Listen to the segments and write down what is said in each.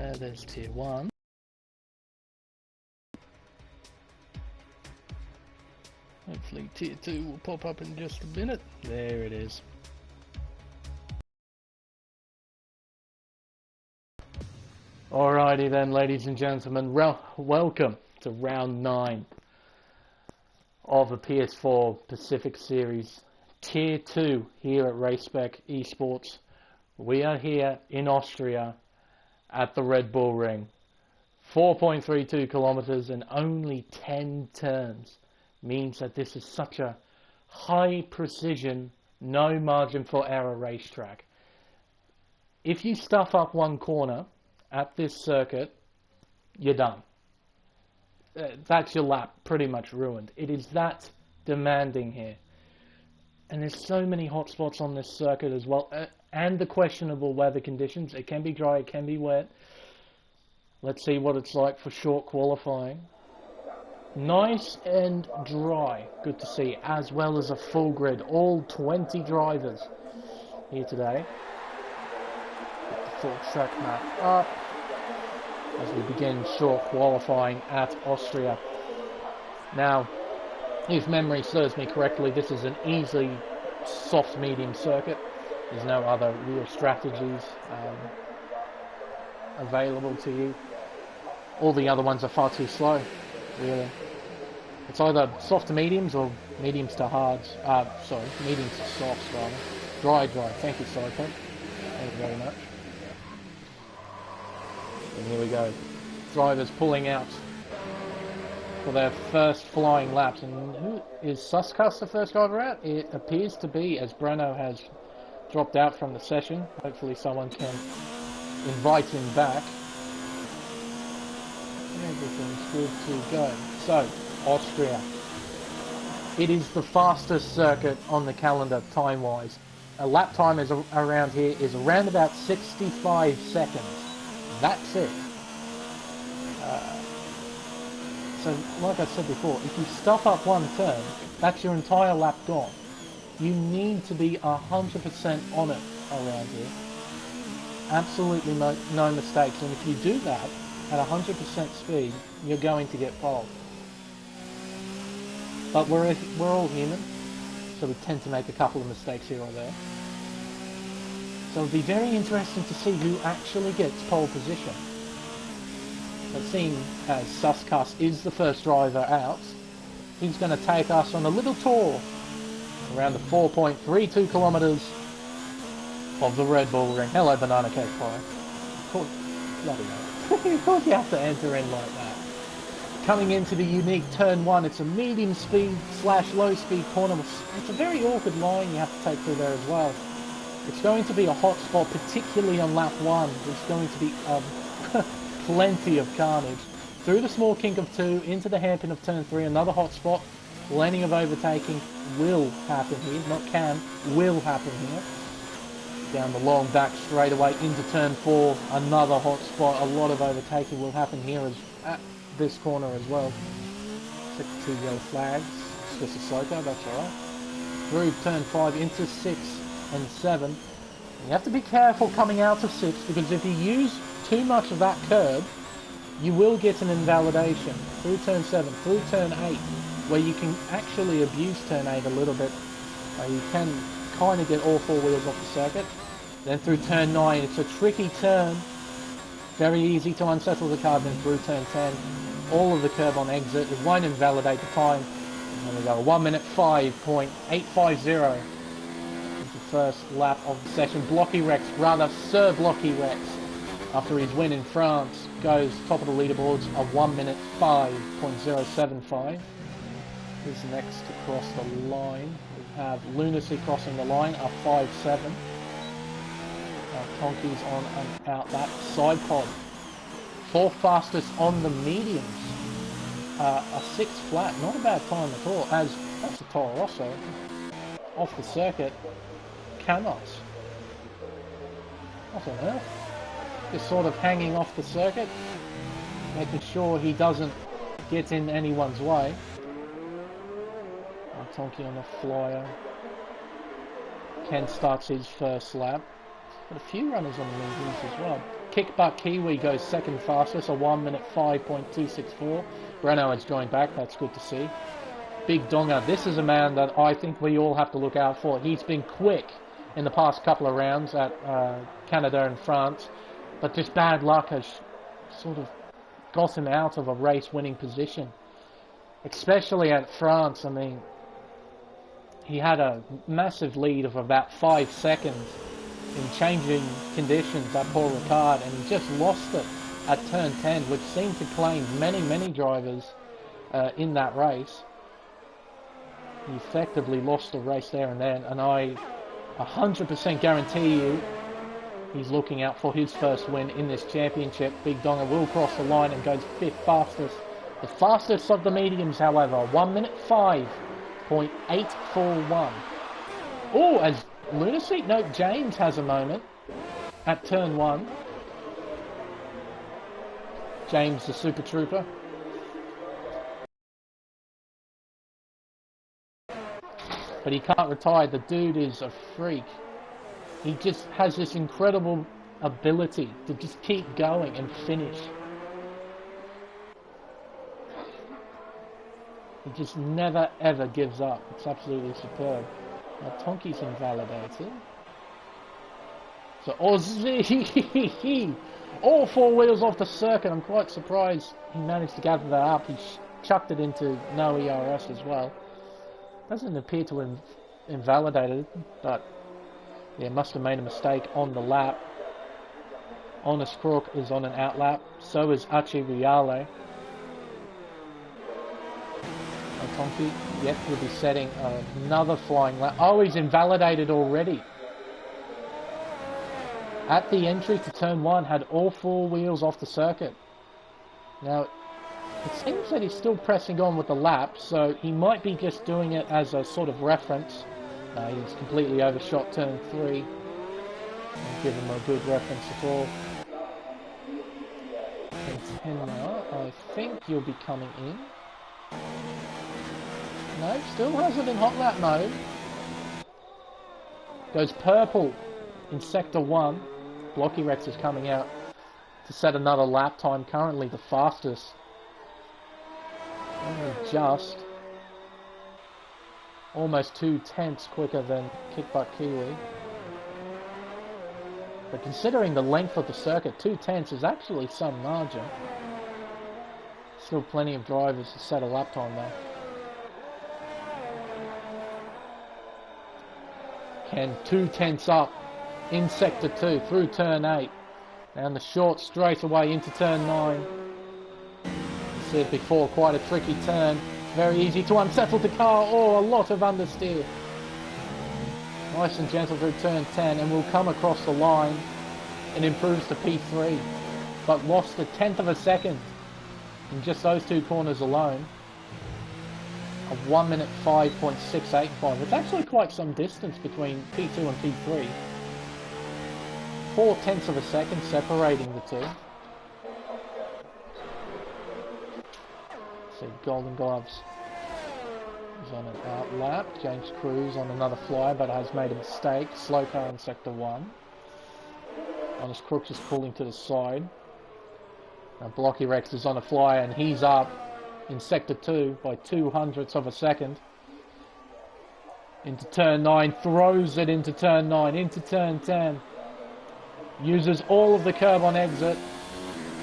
There's tier 1. Hopefully tier 2 will pop up in just a minute. There it is. Alrighty then, ladies and gentlemen, welcome to round 9 of the PS4 Pacific Series Tier 2 here at Spec Esports. We are here in Austria at the Red Bull Ring. 4.32 kilometers and only 10 turns means that this is such a high precision, no margin for error racetrack. If you stuff up one corner at this circuit, you're done. That's your lap pretty much ruined. It is that demanding here. And there's so many hot spots on this circuit as well, and the questionable weather conditions. It can be dry, it can be wet. Let's see what it's like for short qualifying. Nice and dry, good to see, as well as a full grid. All 20 drivers here today. Get the full track map up as we begin short qualifying at Austria. Now, if memory serves me correctly, this is an easy soft medium circuit. There's no other real strategies available to you. All the other ones are far too slow, really. It's either soft to mediums or mediums to hards. Mediums to softs rather. Dry. Thank you, Cyclone. Thank you very much. And here we go. Drivers pulling out for their first flying laps. And who is Suskas the first driver out? It appears to be, as Breno has dropped out from the session. Hopefully someone can invite him back. Everything's good to go. So, Austria. It is the fastest circuit on the calendar time-wise. A lap time is around here is around about 65 seconds. That's it. So, like I said before, if you stuff up one turn, that's your entire lap gone. You need to be 100% on it around here. Absolutely no mistakes. And if you do that at 100% speed, you're going to get pole. But we're all human, so we tend to make a couple of mistakes here or there. So it'll be very interesting to see who actually gets pole position. But seeing as Suskas is the first driver out, he's going to take us on a little tour around the 4.32 kilometers of the Red Bull Ring. Hello, Banana Cake Pie. Bloody hell. Of course you have to enter in like that. Coming into the unique turn 1, it's a medium speed / low speed corner. It's a very awkward line you have to take through there as well. It's going to be a hot spot, particularly on lap 1. There's going to be plenty of carnage. Through the small kink of 2, into the hairpin of turn 3, another hot spot. Plenty of overtaking will happen here. Not can, will happen here. Down the long back straightaway into turn 4, another hot spot. A lot of overtaking will happen here at this corner as well. 2 yellow flags. It's just a slow car, that's alright. Through turn 5 into 6 and 7. You have to be careful coming out of 6, because if you use too much of that curb, you will get an invalidation. Through turn 7, through turn 8, where you can actually abuse turn 8 a little bit. You can kind of get all 4 wheels off the circuit. Then through turn 9, it's a tricky turn. Very easy to unsettle the car. Then through turn 10, all of the curb on exit. It won't invalidate the time. And we go 1 minute 5.850. It's the first lap of the session. Blocky Rex, rather Sir Blocky Rex, after his win in France, goes top of the leaderboards of 1 minute 5.075. Who's next to cross the line? We have Lunacy crossing the line, a 5.7. Tonki's on and out that side pod. 4th fastest on the mediums. A 6 flat, not a bad time at all, as that's a Toro Rosso off the circuit. Cannot. What on earth? Just sort of hanging off the circuit, making sure he doesn't get in anyone's way. Tonki on the flyer. Ken starts his first lap. Got a few runners on the mediums as well. Kickbutt Kiwi goes second fastest, a 1 minute 5.264. Breno has joined back, that's good to see. Big Donga, this is a man that I think we all have to look out for. He's been quick in the past couple of rounds at Canada and France, but just bad luck has sort of got him out of a race-winning position. Especially at France, I mean, he had a massive lead of about 5 seconds in changing conditions at Paul Ricard, and he just lost it at turn 10, which seemed to claim many drivers in that race. He effectively lost the race there and then, and I 100% guarantee you he's looking out for his first win in this championship. Big Donga will cross the line and goes 5th fastest. The fastest of the mediums, however, 1 minute 5.841. Oh, as Lunacy, no, James has a moment at turn 1. James the Super Trooper. But he can't retire. The dude is a freak. He just has this incredible ability to just keep going and finish. He just never ever gives up. It's absolutely superb. Now Tonki's invalidated. So Ozzy, all 4 wheels off the circuit. I'm quite surprised he managed to gather that up. He chucked it into no ERS as well. Doesn't appear to have invalidated, but yeah, must have made a mistake on the lap. Honest Crook is on an outlap. So is Achi Riale. Tonki, yet will be setting another flying lap. Oh, he's invalidated already. At the entry to turn 1, had all 4 wheels off the circuit. Now, it seems that he's still pressing on with the lap, so he might be just doing it as a sort of reference. He's completely overshot turn 3. I'll give him a good reference at all. Turn 10 now. I think you'll be coming in. No, still has it in hot lap mode. Goes purple in sector 1. Blocky Rex is coming out to set another lap time. Currently the fastest. Only just almost 2/10 quicker than Kickbutt Kiwi. But considering the length of the circuit, 2/10 is actually some margin. Still plenty of drivers to set a lap time though. Ken 2/10 up in sector 2 through turn 8. Down the short straight away into turn 9. Said before, quite a tricky turn. Very easy to unsettle the car. Oh, a lot of understeer. Nice and gentle through turn 10 and will come across the line and improves to P3. But lost a 1/10 of a second in just those 2 corners alone. A 1 minute 5.685. It's actually quite some distance between P2 and P3. 4/10 of a second separating the two. See, Golden Gloves is on an out lap. James Cruz on another fly, but has made a mistake. Slow car in sector 1. Honest Crooks is pulling to the side. Now Blocky Rex is on a fly and he's up in sector 2 by 0.02 of a second. Into turn 9, throws it into turn 9, into turn 10. Uses all of the curb on exit.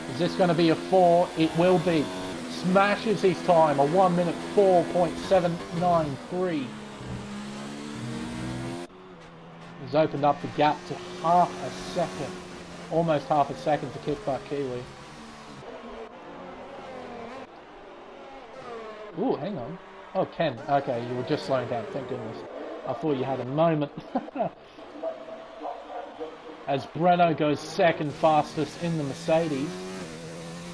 Is this going to be a 4? It will be. Smashes his time, a 1 minute 4.793. He's opened up the gap to half a second. Almost half a second to Kickbutt Kiwi. Ooh, hang on. Oh, Ken. Okay, you were just slowing down. Thank goodness. I thought you had a moment. As Breno goes second fastest in the Mercedes.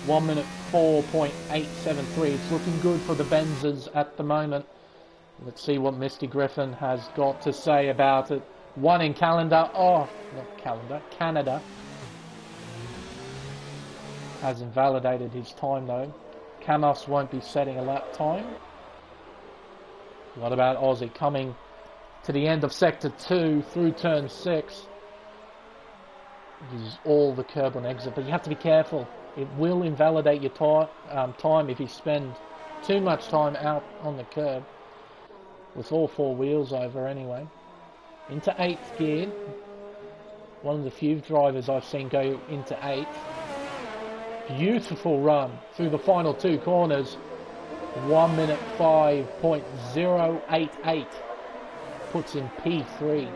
1 minute 4.873. It's looking good for the Benzes at the moment. Let's see what Misty Griffin has got to say about it. One in calendar. Oh, not calendar. Canada. Has invalidated his time though. Camos won't be setting a lap time. What about Aussie coming to the end of sector 2 through turn 6? Uses all the curb on exit, but you have to be careful. It will invalidate your time if you spend too much time out on the curb. With all four wheels over anyway. Into 8th gear. One of the few drivers I've seen go into 8th. Beautiful run through the final 2 corners. 1 minute 5.088. Puts in P3.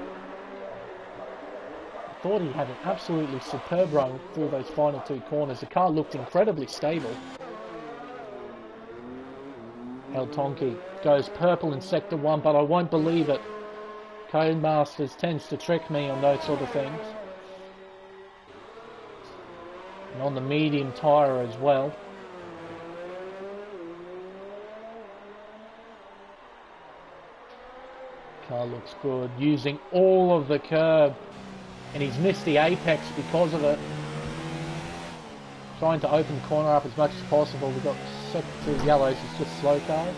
I thought he had an absolutely superb run through those final 2 corners. The car looked incredibly stable. El Tonki goes purple in sector 1, but I won't believe it. Codemasters tends to trick me on those sort of things. And on the medium tyre as well. Car looks good, using all of the curb. And he's missed the apex because of it. Trying to open the corner up as much as possible. We've got sector 2 yellows, it's just slow cars.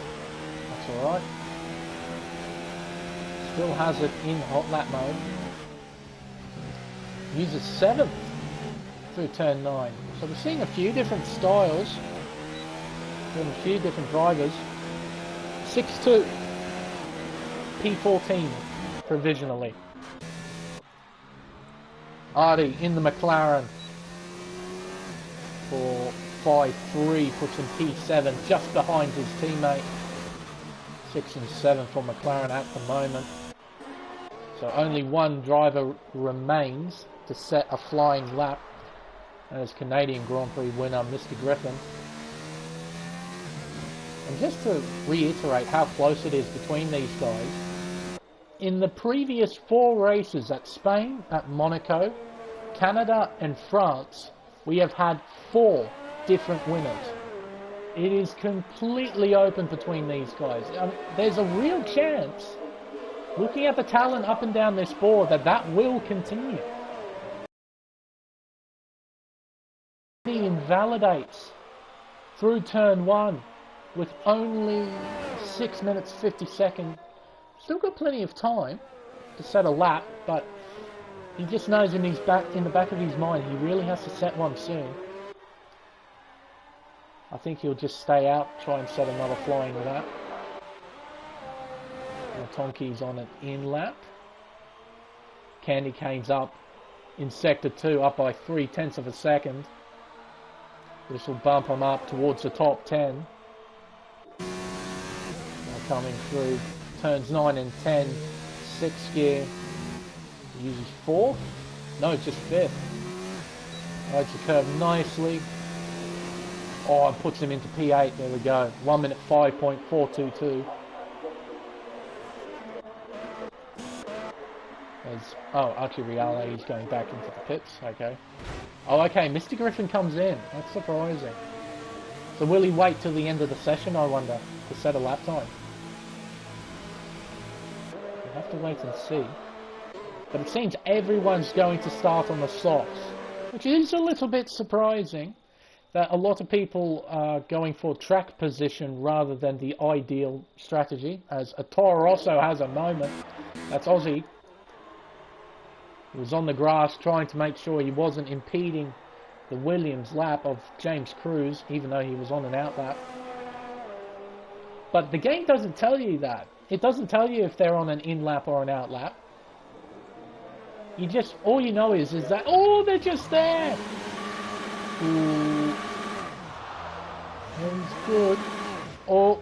That's alright. Still has it in hot lap mode. Uses 7th through turn 9. So we're seeing a few different styles. From a few different drivers. 6-2. P14 provisionally. Artie in the McLaren for 5-3, puts in P7 just behind his teammate. 6 and 7 for McLaren at the moment. So only one driver remains to set a flying lap. And as Canadian Grand Prix winner, Mr. Griffin. And just to reiterate how close it is between these guys, in the previous 4 races at Spain, at Monaco, Canada and France, we have had 4 different winners. It is completely open between these guys. I mean, there's a real chance, looking at the talent up and down this board, that will continue. He invalidates through turn 1 with only 6 minutes 50 seconds. Still got plenty of time to set a lap, but he just knows in the back of his mind he really has to set one soon. I think he'll just stay out, try and set another flying lap. Tonki's on an in lap. Candy Cane's up in sector 2, up by 0.3 of a second. This will bump him up towards the top 10. Now coming through turns 9 and 10, 6th gear. He uses 4th? No, just 5th. Rides the curve nicely. Oh, and puts him into P8. There we go. 1 minute 5.422. Oh, actually, reality is going back into the pits. Okay. Oh, okay. Mr. Griffin comes in. That's surprising. So will he wait till the end of the session, I wonder, to set a lap time? We'll have to wait and see. But it seems everyone's going to start on the softs, which is a little bit surprising that a lot of people are going for track position rather than the ideal strategy, as a Toro Rosso has a moment. That's Aussie. He was on the grass trying to make sure he wasn't impeding the Williams lap of James Cruz, even though he was on an out lap. But the game doesn't tell you that. It doesn't tell you if they're on an in lap or an out lap. You just, all you know is that, oh, they're just there. Ooh. He's good. Oh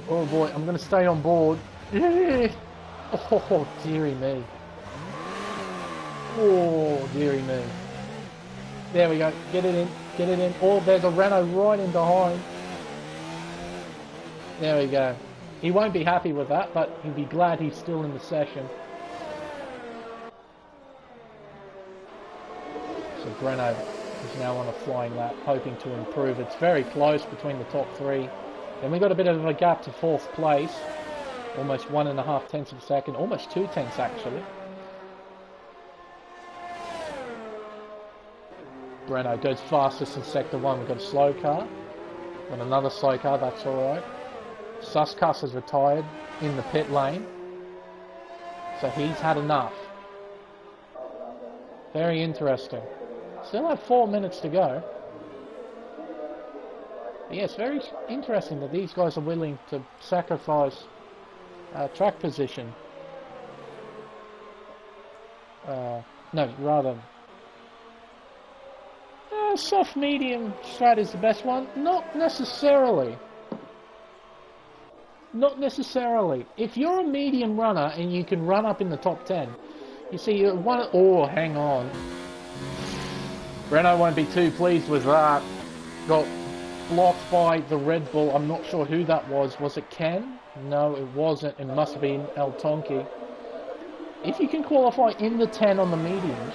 boy, I'm going to stay on board. Oh, dearie me. Oh, dearie me. There we go. Get it in. Get it in. Oh, there's a Renault right in behind. There we go. He won't be happy with that, but he'll be glad he's still in the session. So Renault is now on a flying lap, hoping to improve. It's very close between the top 3. Then we got a bit of a gap to 4th place. Almost 1.5 tenths of a second. Almost 2 tenths, actually. Renault goes fastest in sector 1. We've got a slow car. Got another slow car, that's alright. Suskas has retired in the pit lane. So he's had enough. Very interesting. Still have 4 minutes to go. But yeah, it's very interesting that these guys are willing to sacrifice track position. No, rather... soft medium strat is the best one. Not necessarily. Not necessarily. If you're a medium runner and you can run up in the top 10, you see you're one... Oh, hang on. Renault won't be too pleased with that. Got blocked by the Red Bull. I'm not sure who that was. Was it Ken? No, it wasn't. It must have been El Tonki. If you can qualify in the 10 on the mediums,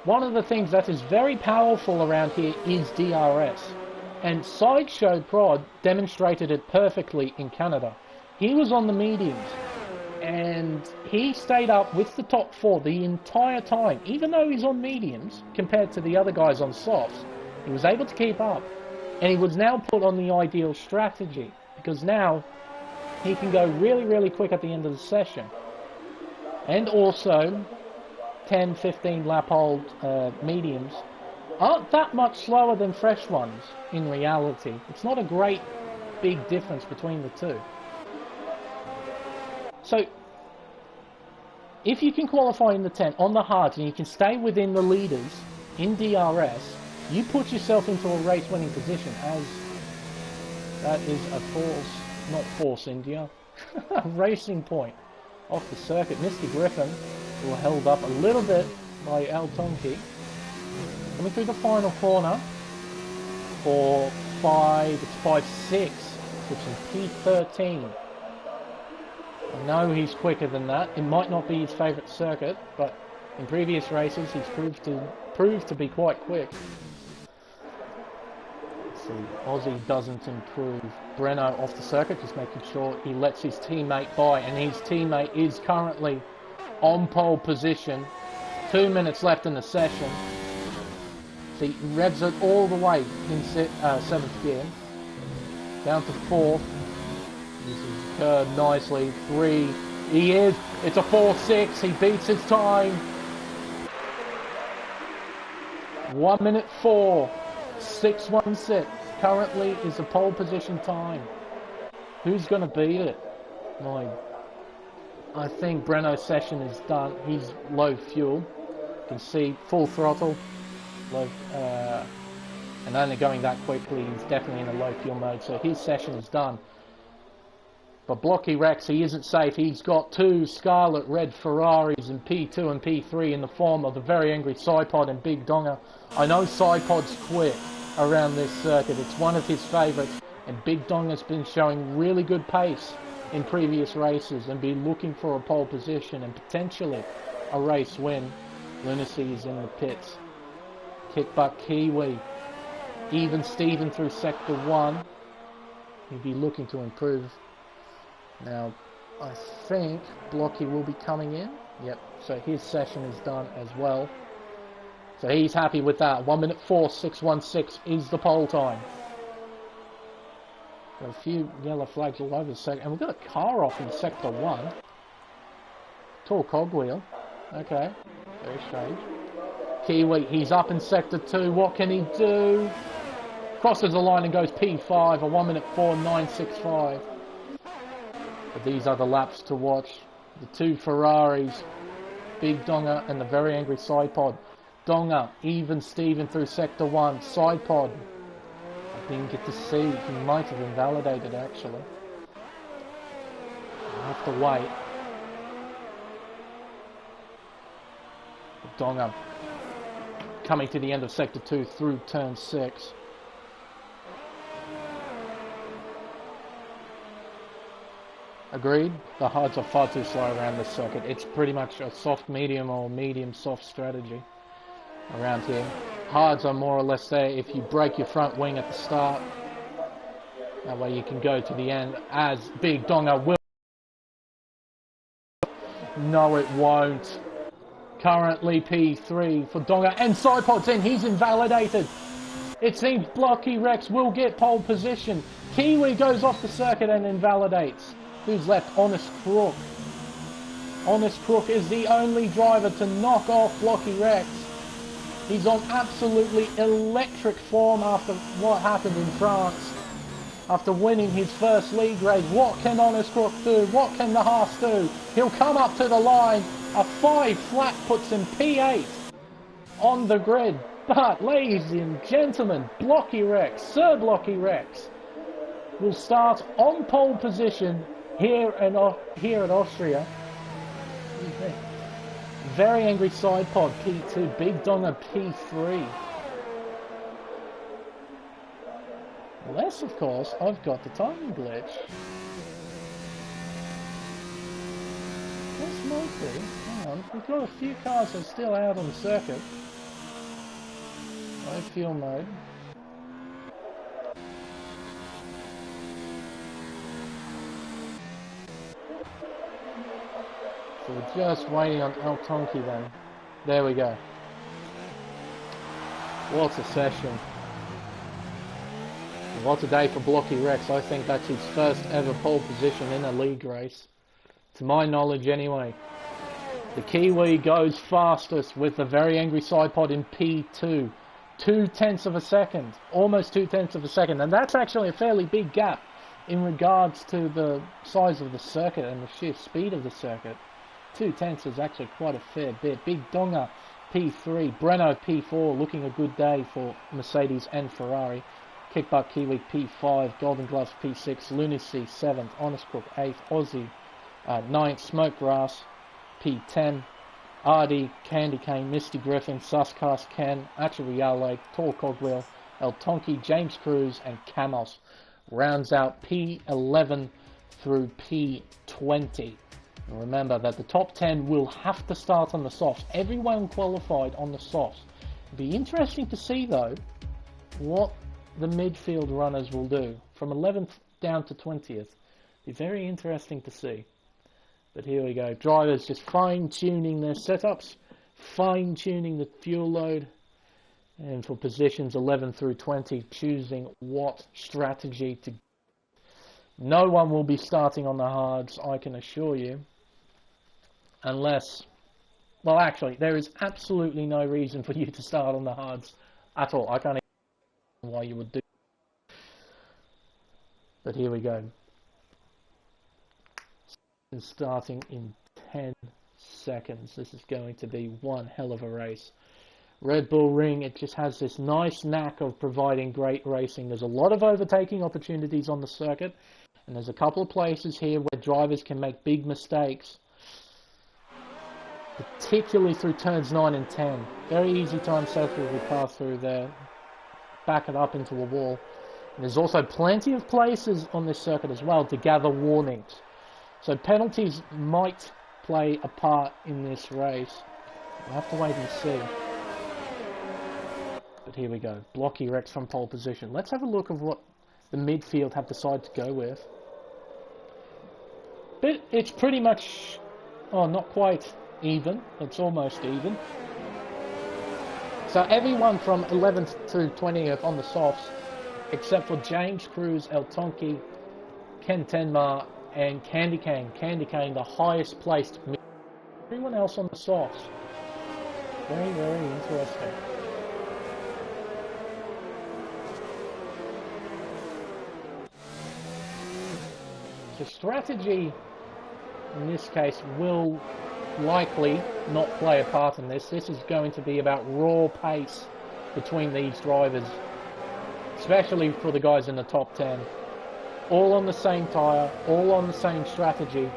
one of the things that is very powerful around here is DRS. And Sideshow Prod demonstrated it perfectly in Canada. He was on the mediums, and he stayed up with the top 4 the entire time. Even though he's on mediums, compared to the other guys on softs, he was able to keep up. And he was now put on the ideal strategy, because now he can go really, really quick at the end of the session. And also, 10, 15 lap old mediums aren't that much slower than fresh ones in reality. It's not a great big difference between the two. So, if you can qualify in the 10 on the hards and you can stay within the leaders in DRS, you put yourself into a race winning position, as that is a Force India, racing point off the circuit. Mr. Griffin will held up a little bit by El Tonki. Coming through the final corner for 5.6, which is P13. I know he's quicker than that. It might not be his favourite circuit, but in previous races he's proved to be quite quick. Let's see, Aussie doesn't improve. Breno off the circuit, just making sure he lets his teammate by, and his teammate is currently on pole position. 2 minutes left in the session. See, revs it all the way in 7th gear. Down to 4th. Uses the curb nicely. 3. He is. It's a 4.6. He beats his time. 1 minute 4. 6.16. Currently is the pole position time. Who's going to beat it? I think Breno's session is done. He's low fuel. You can see full throttle. Low, and only going that quickly, he's definitely in a low fuel mode, so his session is done. But Blocky Rex, he isn't safe. He's got 2 Scarlet Red Ferraris in P2 and P3 in the form of the Very Angry Sidepod and Big Donga. I know Sidepod's quick around this circuit. It's one of his favourites, and Big Donga's been showing really good pace in previous races and be looking for a pole position and potentially a race win. Lunacy is in the pits. Kickbutt Kiwi. Even Steven through Sector 1. He'll be looking to improve. Now, I think Blocky will be coming in. Yep, so his session is done as well. So he's happy with that. 1 minute 4, 6.16 is the pole time. Got a few yellow flags all over the sector. And we've got a car off in Sector 1. Tall cogwheel. Okay, very strange. Kiwi, he's up in Sector 2. What can he do? Crosses the line and goes P5, a 1 minute 4, 9.65. But these are the laps to watch. The 2 Ferraris, Big Donga and the Very Angry Sidepod. Donga, even Steven through Sector 1. Sidepod, I didn't get to see. He might have invalidated actually. I have to wait. Donga coming to the end of Sector 2 through Turn 6. Agreed, the hards are far too slow around this circuit. It's pretty much a soft medium or medium soft strategy around here. Hards are more or less there if you break your front wing at the start. That way you can go to the end, as Big Donga will. No, it won't. Currently P3 for Donga, and Sidepod's in. He's invalidated. It seems Blocky Rex will get pole position. Kiwi goes off the circuit and invalidates. Who's left? Honest Crook. Honest Crook is the only driver to knock off Blocky Rex. He's on absolutely electric form after what happened in France. After winning his first league race, what can Honest Crook do? What can the Haas do? He'll come up to the line. A 5 flat puts him P8 on the grid. But, ladies and gentlemen, Blocky Rex, Sir Blocky Rex, will start on pole position here at Austria. Very Angry Side Pod P2, Big Donger P3. Unless, of course, I've got the timing glitch. This might be. Hang on, we've got a few cars that are still out on the circuit. No fuel mode. So we're just waiting on El Tonki then. There we go. What a session. What a day for Blocky Rex. I think that's his first ever pole position in a league race. To my knowledge anyway. The Kiwi goes fastest with the Very Angry Side Pod in P2. 0.2 of a second. Almost 0.2 of a second. And that's actually a fairly big gap in regards to the size of the circuit and the sheer speed of the circuit. 0.2 is actually quite a fair bit. Big Donga P3, Breno P4, looking a good day for Mercedes and Ferrari. Kickbutt Kiwi P5, Golden Gloves P6, Lunacy 7th, Honest Crook 8th, Aussie 9th, Smokegrass P10, Ardy, Candy Cane, Misty Griffin, Suscast Ken, Achariale, Tall Cogwheel, El Tonki, James Cruz and Camos rounds out P11 through P20. And remember that the top 10 will have to start on the softs. Everyone qualified on the softs. It'll be interesting to see though what the midfield runners will do from 11th down to 20th. Be very interesting to see. But here we go. Drivers just fine-tuning their setups, fine-tuning the fuel load, and for positions 11 through 20, choosing what strategy to. No one will be starting on the hards, I can assure you. Unless, well actually, there is absolutely no reason for you to start on the hards at all. I can't even why you would do. But here we go. Starting in 10 seconds. This is going to be one hell of a race. Red Bull Ring, it just has this nice knack of providing great racing. There's a lot of overtaking opportunities on the circuit, and there's a couple of places here where drivers can make big mistakes, particularly through turns 9 and 10. Very easy time safely we pass through there, back it up into a wall. And there's also plenty of places on this circuit as well to gather warnings. So penalties might play a part in this race. We'll have to wait and see. But here we go. Blocky Rex from pole position. Let's have a look at what the midfield have decided to go with. But it's pretty much, oh, not quite even. It's almost even. So everyone from 11th to 20th on the softs, except for James Cruz, El Tonki, Ken Tenma, and Candy Cane. Candy Cane, the highest placed. Everyone else on the softs. Very, very interesting. So strategy, in this case, will likely not play a part in this. This is going to be about raw pace between these drivers, especially for the guys in the top 10. All on the same tyre, all on the same strategy.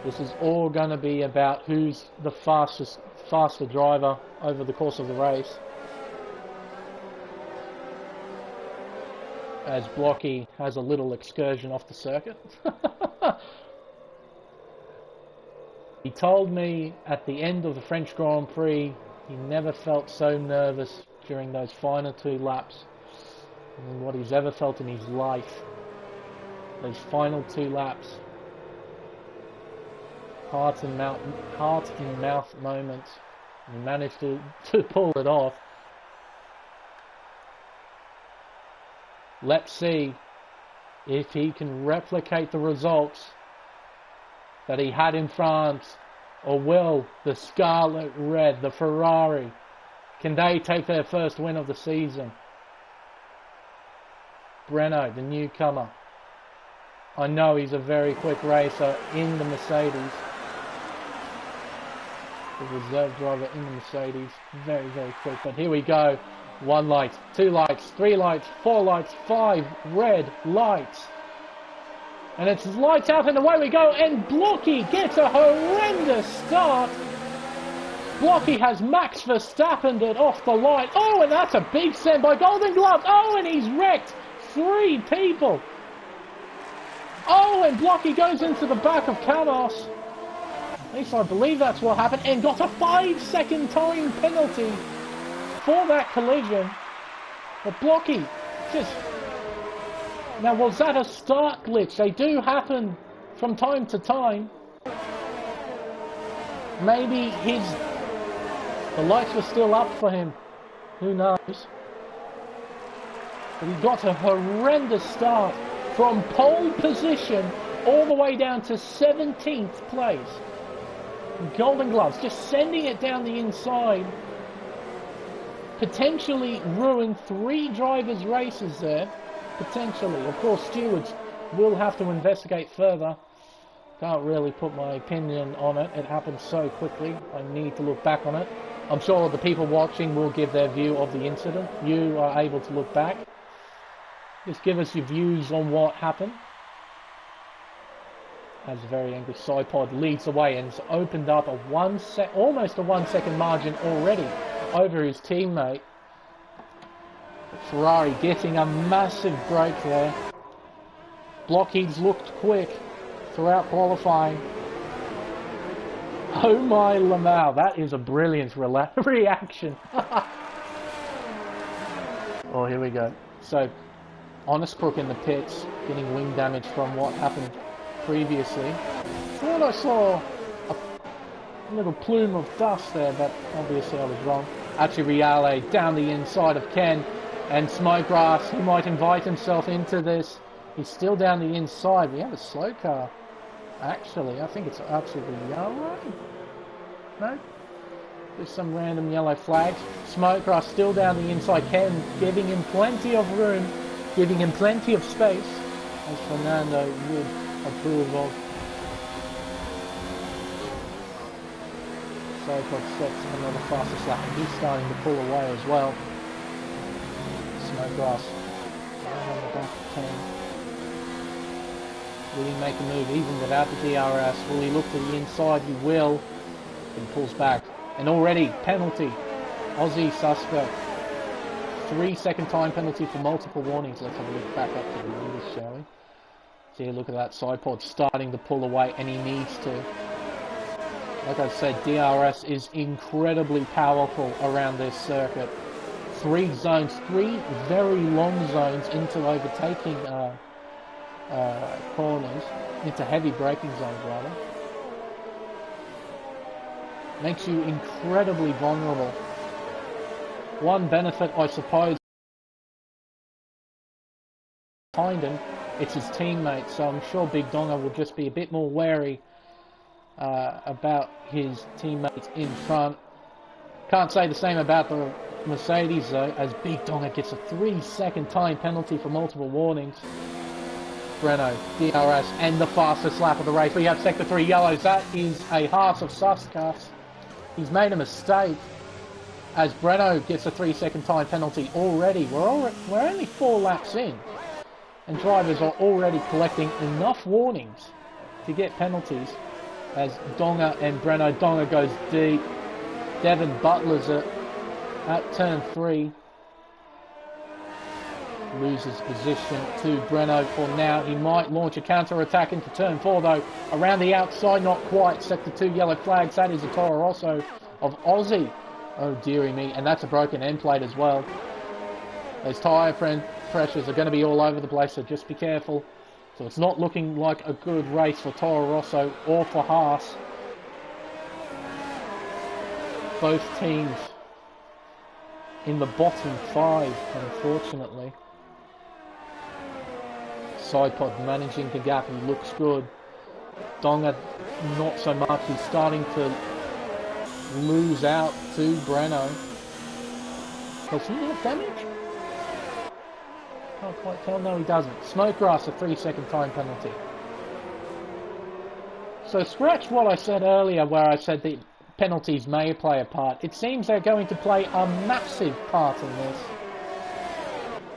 This is all going to be about who's the faster driver over the course of the race. As Blocky has a little excursion off the circuit. He told me at the end of the French Grand Prix he never felt so nervous during those final 2 laps than what he's ever felt in his life. Those final 2 laps. Heart in mouth moments. And he managed to pull it off. Let's see if he can replicate the results that he had in France, or will the Scarlet Red, the Ferrari, Can they take their first win of the season? Breno, the newcomer. I know he's a very quick racer in the Mercedes. The reserve driver in the Mercedes. Very, very quick. But here we go. 1 light, 2 lights, 3 lights, 4 lights, 5 red lights. And it's lights out and away we go. And Blocky gets a horrendous start. Blocky has Max Verstappen it off the line. Oh, and that's a big send by Golden Gloves. Oh, and he's wrecked 3 people. Oh, and Blocky goes into the back of Canos. At least I believe that's what happened. And got a 5-second time penalty for that collision. But Blocky just... Now, was that a start glitch? They do happen from time to time. Maybe the lights were still up for him. Who knows? But he got a horrendous start from pole position all the way down to 17th place. Golden Gloves just sending it down the inside. Potentially ruined 3 drivers' races there. Potentially. Of course, stewards will have to investigate further. Can't really put my opinion on it. It happened so quickly. I need to look back on it. I'm sure the people watching will give their view of the incident. You are able to look back. Just give us your views on what happened. As a very angry Sidepod leads the way and has opened up almost a 1 second margin already over his teammate. Ferrari getting a massive break there. Blockheed's looked quick throughout qualifying. Oh my Lamau, that is a brilliant reaction. Oh, here we go. So, Honest Crook in the pits, getting wing damage from what happened previously. Thought I saw a little plume of dust there, but obviously I was wrong. Actually, Reale down the inside of Ken, and Smokegrass, he might invite himself into this. He's still down the inside. We have a slow car. Actually, I think it's absolutely yellow. No? There's some random yellow flags. Smokegrass still down the inside. Ken giving him plenty of room, giving him plenty of space, as Fernando would approve of. Sopot sets another fastest lap, and he's starting to pull away as well. Snowgrass on the back of 10. Will he make a move even without the DRS? Will he look to the inside? He will. He pulls back. And already, penalty. Aussie suspect. 3-second time penalty for multiple warnings. Let's have a look back up to the leaders, shall we? See, look at that Sidepod starting to pull away, and he needs to. Like I said, DRS is incredibly powerful around this circuit. 3 zones, 3 very long zones into overtaking corners, into heavy braking zones rather. Makes you incredibly vulnerable. One benefit, I suppose, behind him, it's his teammates, so I'm sure Big Donga will just be a bit more wary about his teammates in front. Can't say the same about the Mercedes though, as Big Donga gets a 3-second time penalty for multiple warnings. Breno, DRS, and the fastest lap of the race. We have Sector 3 yellows. That is a Haas of Suskas. He's made a mistake, as Breno gets a 3-second time penalty already. We're only 4 laps in, and drivers are already collecting enough warnings to get penalties. As Donga and Breno, Donga goes deep. Devin Butler's it at turn 3. Loses position to Breno for now. He might launch a counter-attack into turn 4 though. Around the outside, not quite. Sector 2 yellow flags. That is a Toro Rosso of Aussie. Oh dearie me. And that's a broken end plate as well. Those tyre pressures are going to be all over the place, so just be careful. So it's not looking like a good race for Toro Rosso or for Haas. Both teams in the bottom 5, unfortunately. Sidepod managing the gap, he looks good. Donga, not so much. He's starting to lose out to Breno. Does he have damage? Can't quite tell. No, he doesn't. Smoke Grass, a 3-second time penalty. So scratch what I said earlier where I said the penalties may play a part. It seems they're going to play a massive part in this.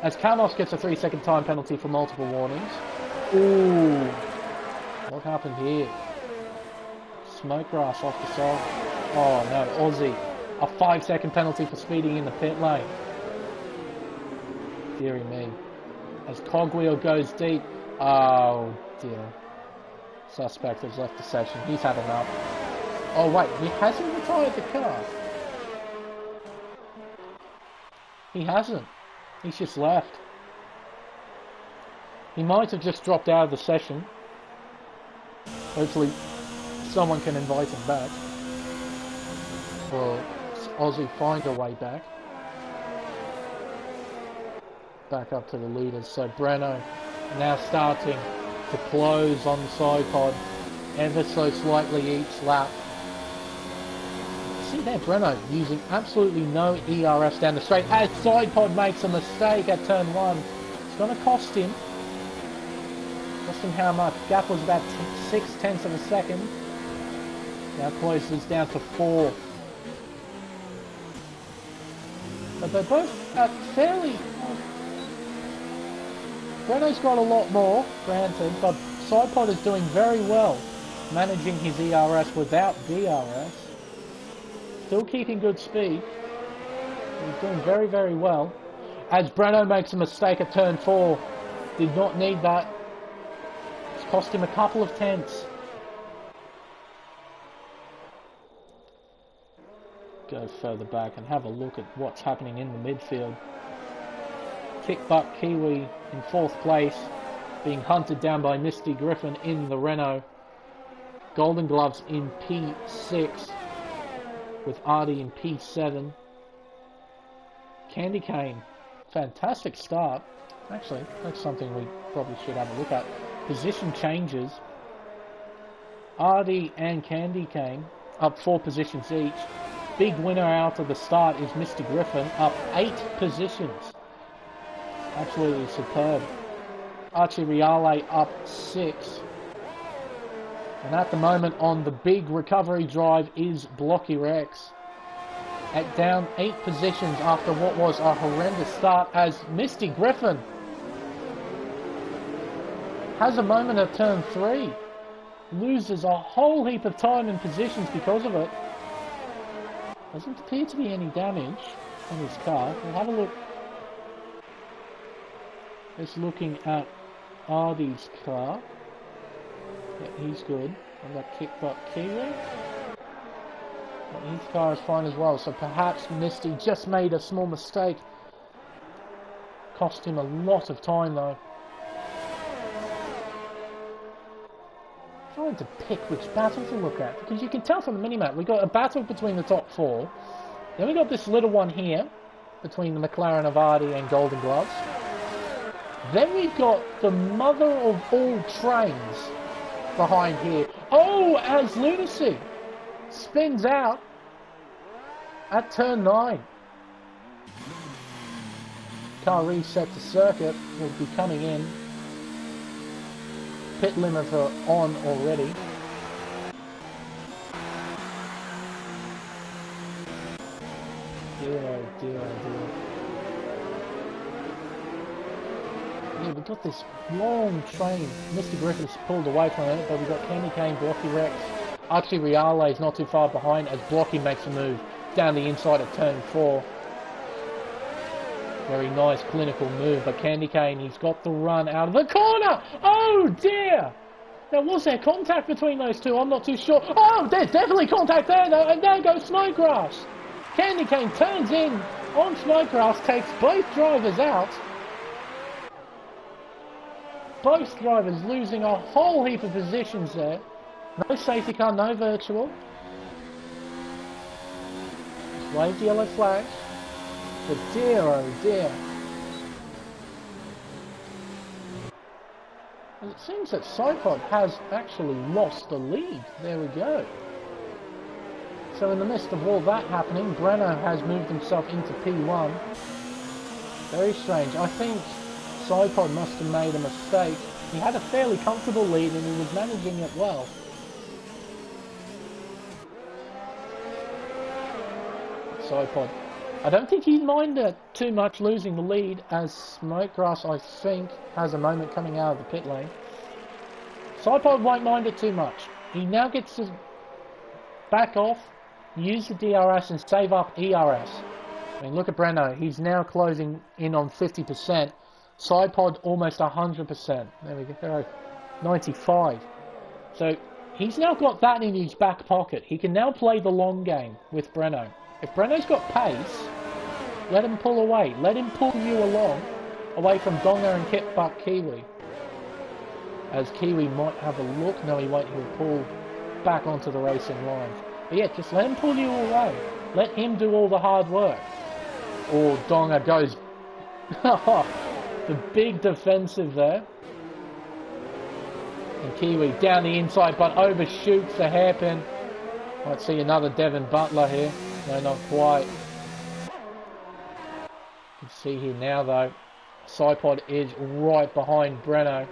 As Carlos gets a 3-second time penalty for multiple warnings. Ooh. What happened here? Smoke Grass off the side. Oh no, Aussie. A 5-second penalty for speeding in the pit lane. Deary me. As Cogwheel goes deep. Oh dear. Suspect has left the session. He's had enough. Oh wait, he hasn't retired the car. He hasn't. He's just left. He might have just dropped out of the session. Hopefully someone can invite him back. Or Aussie find a way back. Back up to the leaders. So Breno now starting to close on the side pod ever so slightly each lap. See there, Breno using absolutely no ERS down the straight as side pod makes a mistake at turn 1. It's going to cost him. Cost him how much? Gap was about 0.6 of a second. Now closes down to 4. But they're both at fairly... Breno's got a lot more, granted, but SidePod is doing very well, managing his ERS without DRS. Still keeping good speed. He's doing very, very well. As Breno makes a mistake at turn 4, did not need that. It's cost him a couple of tenths. Go further back and have a look at what's happening in the midfield. Kick Butt Kiwi in 4th place, being hunted down by Misty Griffin in the Renault. Golden Gloves in P6, with Artie in P7. Candy Cane, fantastic start. Actually, that's something we probably should have a look at. Position changes. Artie and Candy Cane up 4 positions each. Big winner out of the start is Mr. Griffin, up 8 positions. Absolutely superb. Archie Reale up 6. And at the moment on the big recovery drive is Blocky Rex. At down 8 positions after what was a horrendous start as Misty Griffin has a moment at turn 3. Loses a whole heap of time and positions because of it. Doesn't appear to be any damage on his car. We'll have a look. Just looking at Artie's car. Yeah, he's good. I've got Kick Butt Kiwi. But his car is fine as well. So perhaps Misty just made a small mistake. Cost him a lot of time though. Trying to pick which battle to look at, because you can tell from the minimap we got a battle between the top 4, then we got this little one here between the McLaren of Artie and Golden Gloves, then we've got the mother of all trains behind here. Oh, as Lunacy spins out at turn 9. Car reset to circuit, will be coming in. Pit limiter on already. Dear, oh dear, oh dear. Yeah, we've got this long train. Mr. Griffith's pulled away from it, but we've got Candy Cane, Blocky Rex. Archie Reale is not too far behind as Blocky makes a move down the inside of turn 4. Very nice clinical move, but Candy Cane, he's got the run out of the corner! Oh dear! Now, was there contact between those two? I'm not too sure. Oh, there's definitely contact there though, and there goes Smokegrass. Candy Cane turns in on Smokegrass, takes both drivers out. Both drivers losing a whole heap of positions there. No safety car, no virtual. Just waved the yellow flags. But dear, oh dear. And it seems that SidePod has actually lost the lead. There we go. So in the midst of all that happening, Breno has moved himself into P1. Very strange. I think Sidepod must have made a mistake. He had a fairly comfortable lead and he was managing it well. Sidepod. I don't think he'd mind it too much losing the lead, as Smokegrass, I think, has a moment coming out of the pit lane. Sidepod won't mind it too much. He now gets to back off, use the DRS and save up ERS. I mean, look at Breno. He's now closing in on 50%. Sidepod almost 100%. There we go. 95. So he's now got that in his back pocket. He can now play the long game with Breno. If Breno's got pace, let him pull away. Let him pull you along, away from Donga and Kitbuck Kiwi. As Kiwi might have a look. No, he won't. He'll pull back onto the racing line. But yeah, just let him pull you away. Let him do all the hard work. Or Donga goes... the big defensive there. And Kiwi down the inside, but overshoots the hairpin. Might see another Devin Butler here. No, not quite. You can see here now, though. Sidepod is right behind Breno.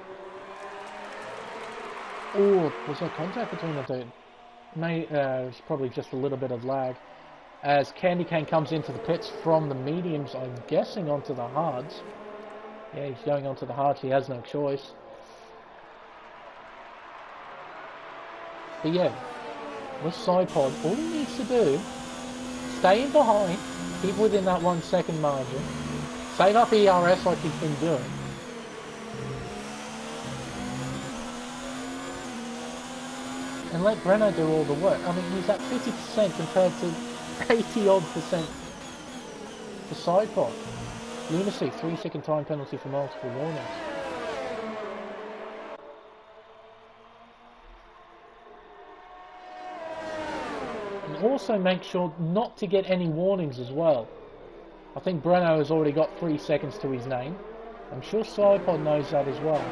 Oh, was there contact between the two? It was probably just a little bit of lag. As Candy Cane comes into the pits from the mediums, I'm guessing onto the hards. Yeah, he's going onto the hards. He has no choice. But yeah, with Sidepod, all he needs to do, stay in behind, keep within that 1 second margin, save up ERS like he's been doing. And let Breno do all the work. I mean, he's at 50% compared to 80-odd% for Sidepod. Lunacy, 3 second time penalty for multiple warnings. And also make sure not to get any warnings as well. I think Breno has already got 3 seconds to his name. I'm sure Sidepod knows that as well.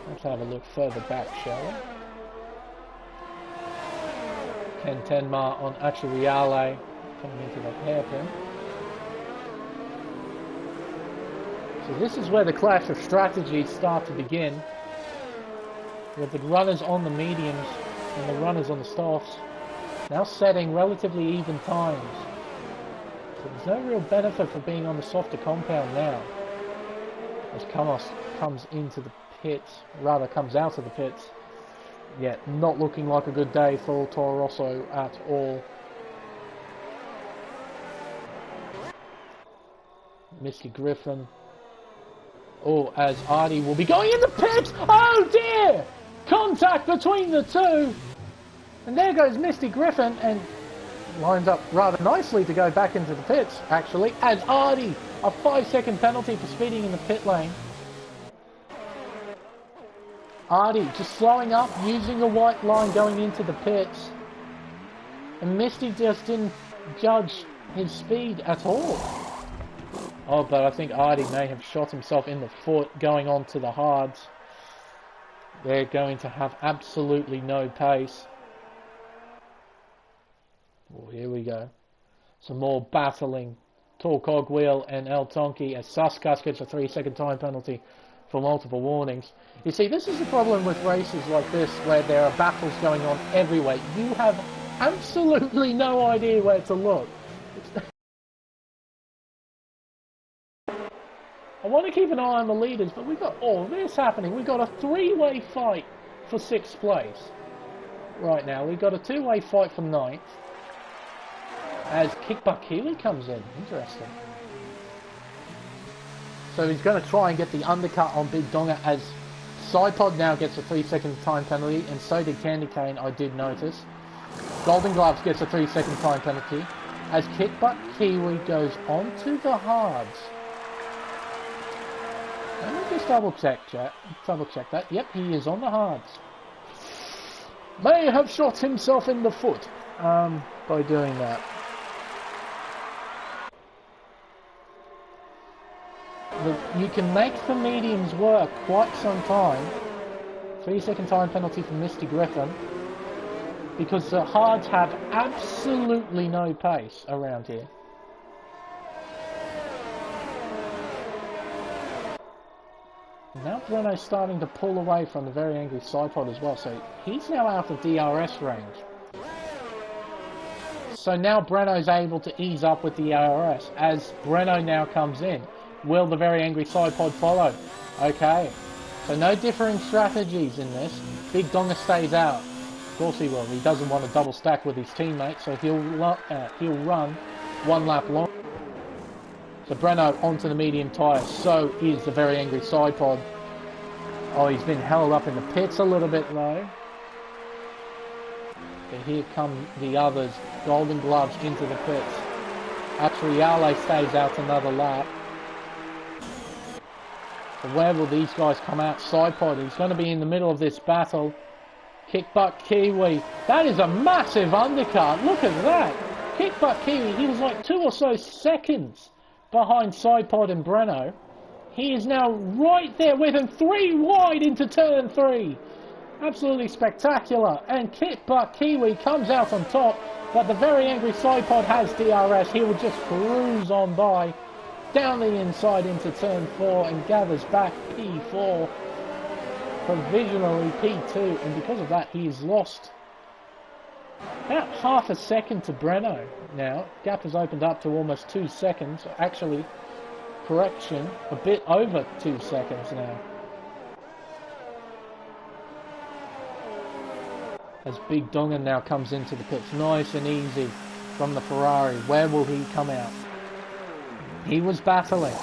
Let's have a look further back, shall we? Ken Tenma on Achuriale coming into the hairpin. So this is where the clash of strategies start to begin, with the runners on the mediums and the runners on the softs now setting relatively even times. So there's no real benefit for being on the softer compound now, as Kamos comes into the pits, rather comes out of the pits. Yeah, not looking like a good day for Toro Rosso at all. Misty Griffin. Oh, as Artie will be going in the pits! Oh dear! Contact between the two! And there goes Misty Griffin, and lines up rather nicely to go back into the pits, actually, as Artie, a 5 second penalty for speeding in the pit lane. Artie just slowing up, using a white line going into the pits. And Misty just didn't judge his speed at all. Oh, but I think Artie may have shot himself in the foot going on to the hards. They're going to have absolutely no pace. Oh, here we go. Some more battling. Tall Cogwheel and El Tonki as Suskas gets a 3 second time penalty for multiple warnings. You see, this is the problem with races like this, where there are battles going on everywhere. You have absolutely no idea where to look. I want to keep an eye on the leaders, but we've got all this happening. We've got a 3-way fight for 6th place right now. We've got a 2-way fight for 9th, as Kickbuck Keeley comes in. Interesting. So he's going to try and get the undercut on Big Donga, as Sidepod now gets a 3 second time penalty, and so did Candy Cane, I did notice. Golden Gloves gets a 3 second time penalty, as Kickbuck Kiwi goes onto the hards. Let me just double check that. Yep, he is on the hards. May have shot himself in the foot by doing that. You can make the mediums work quite some time. 3 second time penalty for Misty Griffin. because the hards have absolutely no pace around here. Now Breno's starting to pull away from the very angry sidepod as well, so he's now out of DRS range. So now Breno's able to ease up with the DRS as Breno now comes in. Will the very angry sidepod follow? Okay, so no differing strategies in this. Big Donga stays out. Of course he will. He doesn't want to double stack with his teammates, so he'll run one lap long. So Breno onto the medium tyre, so is the very angry sidepod. Oh, he's been held up in the pits a little bit though. But here come the others, Golden Gloves into the pits. Atriale stays out another lap. So where will these guys come out? Sidepod, he's going to be in the middle of this battle. Kick butt Kiwi, that is a massive undercut, look at that. Kick butt Kiwi, he was like 2 or so seconds behind Sidepod and Breno. He is now right there with him, 3 wide into turn 3. Absolutely spectacular. And Kick Butt Kiwi comes out on top, but the very angry Sidepod has DRS. He will just cruise on by down the inside into turn 4 and gathers back P4, provisionally P2, and because of that he is lost about half a second to Breno now. Gap has opened up to almost 2 seconds. Actually, correction, a bit over 2 seconds now. As Big Dongan now comes into the pits, nice and easy from the Ferrari. Where will he come out? He was battling.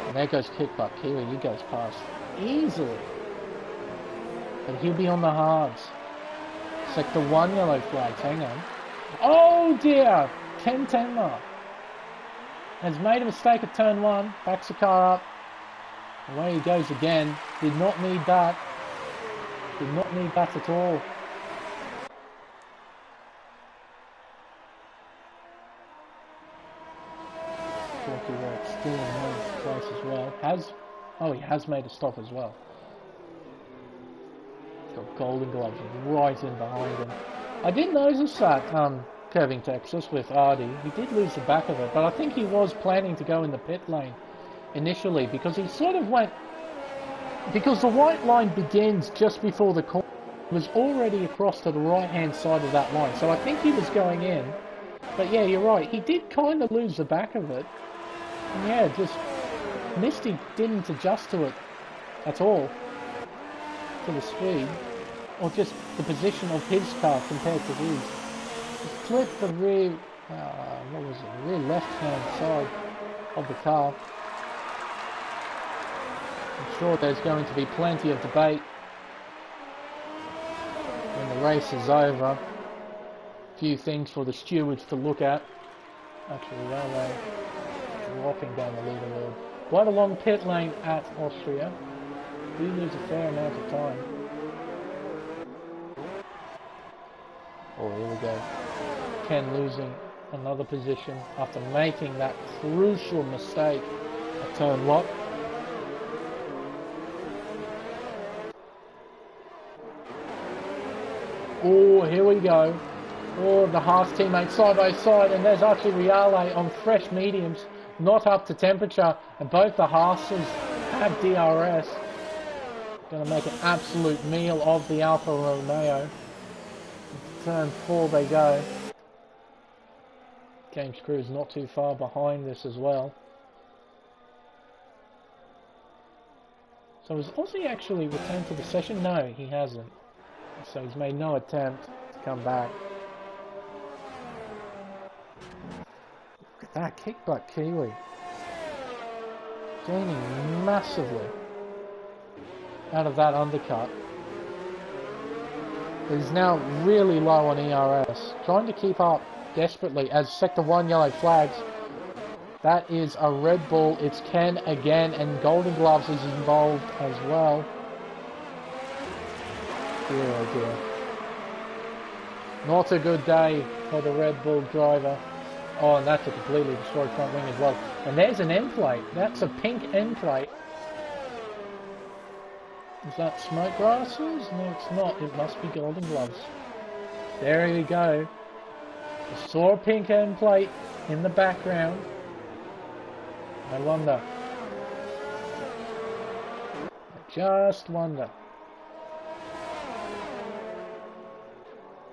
And there goes Kick Butt Kiwi, he goes past easily. And he'll be on the hards. Sector 1 yellow flags, hang on. Oh dear! 10-10 mark. Has made a mistake at turn 1, backs the car up. Away he goes again. Did not need that. Did not need that at all. Talkie Works still in ninth place as well. He has made a stop as well. He's got Golden Gloves right in behind him. I did notice that Curving Texas with Ardy. He did lose the back of it, but I think he was planning to go in the pit lane initially because he sort of went... Because the white line begins just before the corner. He was already across to the right-hand side of that line, so I think he was going in. But yeah, you're right. He did kind of lose the back of it. And yeah, just... Misty didn't adjust to it at all. To the speed. Or just the position of his car compared to his. Flip the rear, what was it, rear left-hand side of the car. I'm sure there's going to be plenty of debate when the race is over. A few things for the stewards to look at. Actually, railway dropping down the leaderboard. Quite a long pit lane at Austria. We lose a fair amount of time. Oh, here we go. Ken losing another position after making that crucial mistake at turn 1. Oh, here we go. Oh, the Haas teammates side by side, and there's actually Reale on fresh mediums, not up to temperature, and both the Haases have DRS. Going to make an absolute meal of the Alfa Romeo. Turn 4 they go. James Crew's not too far behind this as well. So has Aussie actually returned to the session? No, he hasn't. So he's made no attempt to come back. Look at that, Kick Butt Kiwi. Gaining massively out of that undercut. He's now really low on ERS. Trying to keep up desperately as Sector 1 yellow flags. That is a Red Bull. It's Ken again, and Golden Gloves is involved as well. Dear oh dear. Not a good day for the Red Bull driver. Oh, and that's a completely destroyed front wing as well. And there's an end plate. That's a pink end plate. Is that smoke glasses? No, it's not. It must be golden gloves. There we go. I saw a pink end plate in the background. I wonder. I just wonder.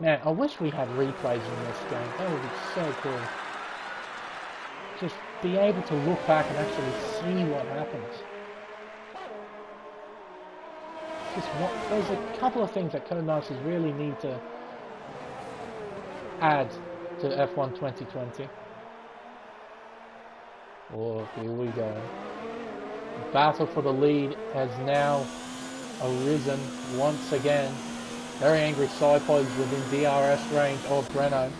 Man, I wish we had replays in this game. That would be so cool. Just be able to look back and actually see what happens. There's a couple of things that Codemasters really need to add to F1 2020. Oh, here we go. The battle for the lead has now arisen once again. Very angry sidepods within DRS range of Breno.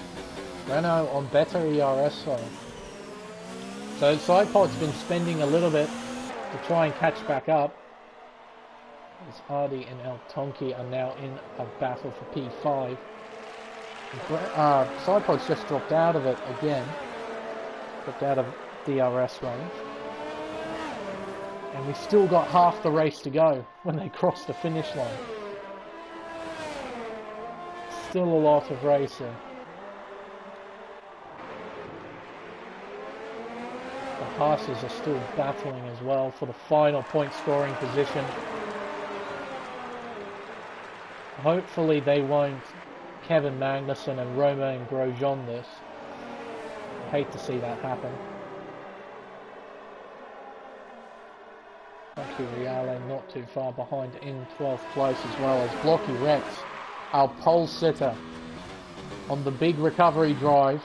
Breno on better ERS side. So sidepod's been spending a little bit to try and catch back up. As Ardi and El Tonki are now in a battle for P5. Sidepod's just dropped out of it again. Dropped out of DRS range. And we've still got half the race to go when they cross the finish line. Still a lot of racing. The Haas's are still battling as well for the final point scoring position. Hopefully they won't Kevin Magnussen and Romain Grosjean this. I hate to see that happen. Actually, Reale not too far behind in 12th place as well as Blocky Rex, our pole sitter on the big recovery drive,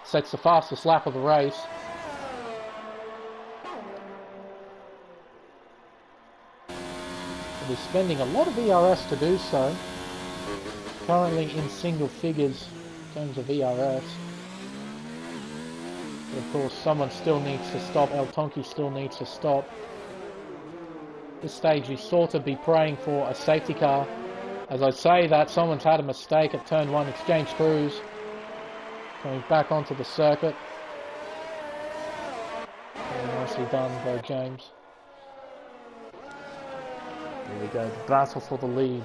sets the fastest lap of the race. He'll be spending a lot of ERS to do so. Currently in single figures in terms of ERS. But of course, someone still needs to stop. El Tonki still needs to stop. At this stage, you sort of be praying for a safety car. As I say that, someone's had a mistake at turn 1, exchange crews. Coming back onto the circuit. Very nicely done by James. Here we go, the battle for the lead.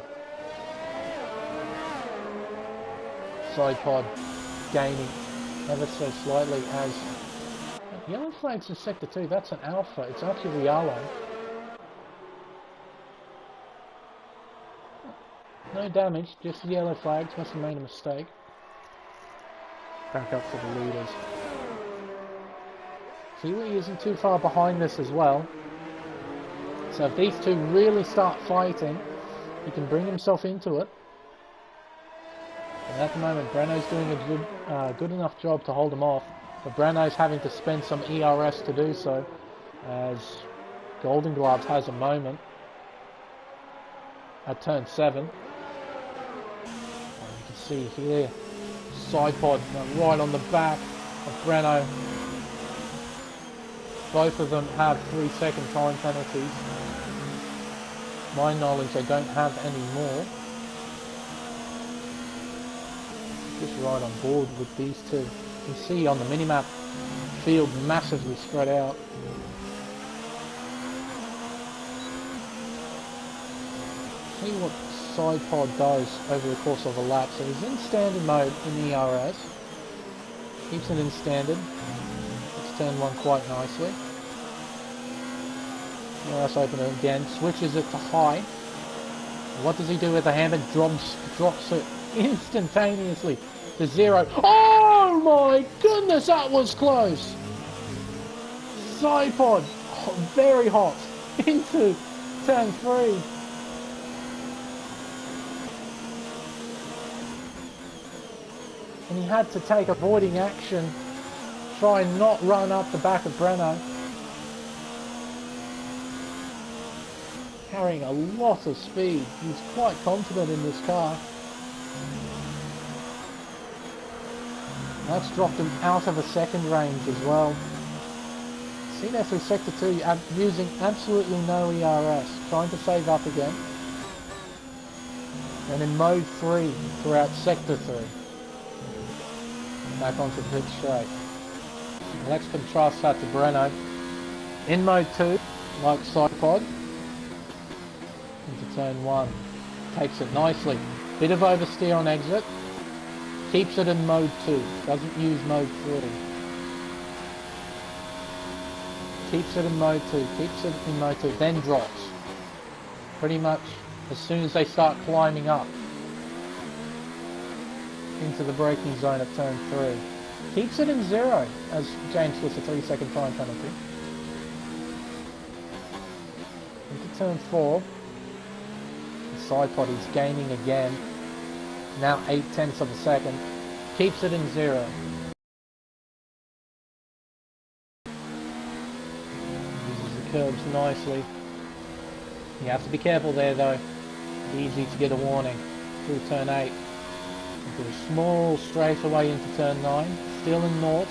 Sidepod gaining ever so slightly as... Yellow flags in sector 2, that's an Alpha, it's actually Reale. No damage, just the yellow flags, must have made a mistake. Back up for the leaders. Kiwi isn't too far behind this as well. So if these two really start fighting, he can bring himself into it. And at the moment, Breno's doing a good enough job to hold him off. But Breno's having to spend some ERS to do so, as Golden Gloves has a moment at turn 7. And you can see here, Sidepod right on the back of Breno. Both of them have 3-second time penalties. My knowledge, they don't have any more. Just right on board with these two. You can see on the minimap, field massively spread out. See what Sidepod does over the course of a lap. So he's in standard mode in the ERS. Keeps it in standard. Let's turn 1 quite nicely. ERS opener again. Switches it to high. What does he do with the hammer? Drops it instantaneously to 0. Oh my goodness, that was close! Sidepod, very hot, into turn 3. And he had to take avoiding action, try and not run up the back of Breno. Carrying a lot of speed. He's quite confident in this car. That's dropped him out of a second range as well. See there through sector 2, using absolutely no ERS, trying to save up again. And in mode 3 throughout sector 3. Back onto the pit straight. Let's contrast that to Breno. In mode 2, like Sidepod. Into turn 1. Takes it nicely. Bit of oversteer on exit. Keeps it in mode 2. Doesn't use mode 3. Keeps it in mode 2. Keeps it in mode 2. Then drops. Pretty much as soon as they start climbing up into the braking zone at turn 3. Keeps it in 0 as James gets a 3-second time penalty. Into turn 4. The side pod is gaining again. Now 0.8 of a second. Keeps it in 0. Uses the curbs nicely. You have to be careful there though. Easy to get a warning. Through turn 8. Into a small straightaway into turn 9. Still in naught.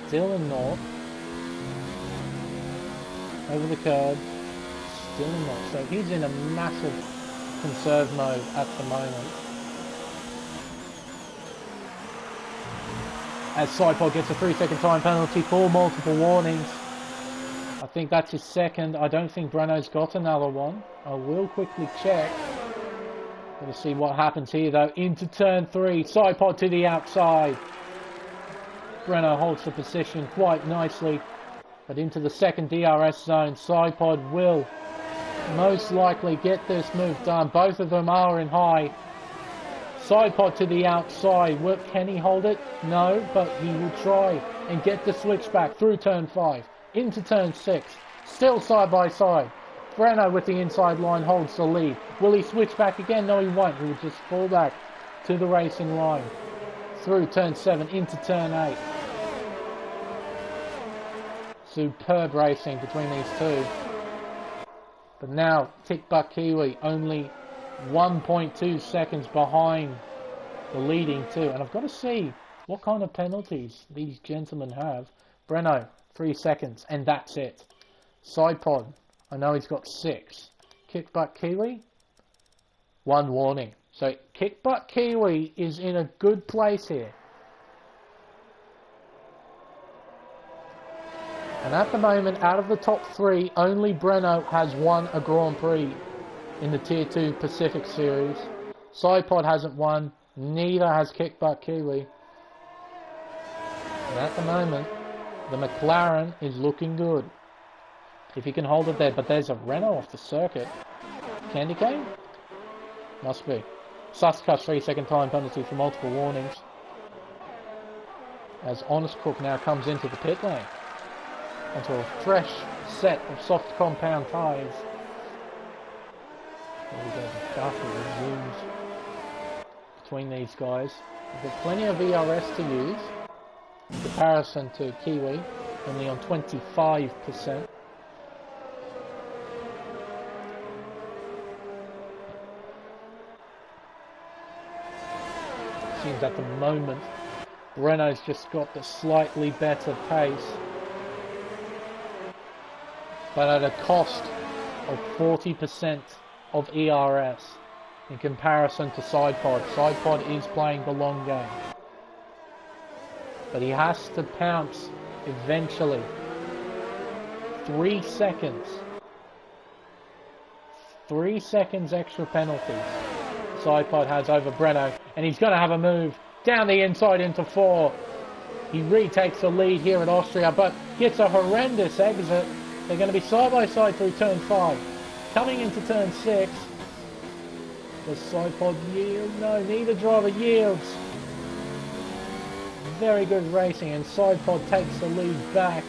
Still in naught. Over the curb. Still in naught. So he's in a massive conserve mode at the moment. As Sidepod gets a 3-second time penalty for multiple warnings. I think that's his second. I don't think Breno's got another one. I will quickly check. Gonna see what happens here though. Into turn 3. Sidepod to the outside. Breno holds the position quite nicely. But into the second DRS zone. Sidepod will most likely get this move done. Both of them are in high. Sidepod to the outside. Can he hold it? No, but he will try and get the switch back through turn 5. Into turn 6. Still side by side. Breno with the inside line holds the lead. Will he switch back again? No, he won't. He will just fall back to the racing line. Through turn 7 into turn 8. Superb racing between these two. But now, Tick Buck Kiwi only 1.2 seconds behind the leading two. And I've got to see what kind of penalties these gentlemen have. Breno, 3 seconds, and that's it. Sidepod, I know he's got 6. Kick Butt Kiwi, 1 warning. So Kick Butt Kiwi is in a good place here. And at the moment, out of the top 3, only Breno has won a Grand Prix in the Tier 2 Pacific Series. Sidepod hasn't won, neither has Kick Butt Kiwi. And at the moment, the McLaren is looking good. If he can hold it there, but there's a Renault off the circuit. Candy cane? Must be. Suscuss 3-second time penalty for multiple warnings. As Honest Cook now comes into the pit lane. Onto a fresh set of soft compound tyres. There we go, the battle resumes between these guys. We've got plenty of ERS to use. In comparison to Kiwi, only on 25%. Seems at the moment Breno's just got the slightly better pace, but at a cost of 40% of ERS in comparison to Sidepod. Sidepod is playing the long game, but he has to pounce eventually. 3 seconds. 3 seconds extra penalties Sidepod has over Breno, and he's going to have a move down the inside into 4. He retakes the lead here at Austria, but gets a horrendous exit. They're going to be side by side through turn 5. Coming into turn 6. Does Sidepod yield? No, neither driver yields. Very good racing, and Sidepod takes the lead back.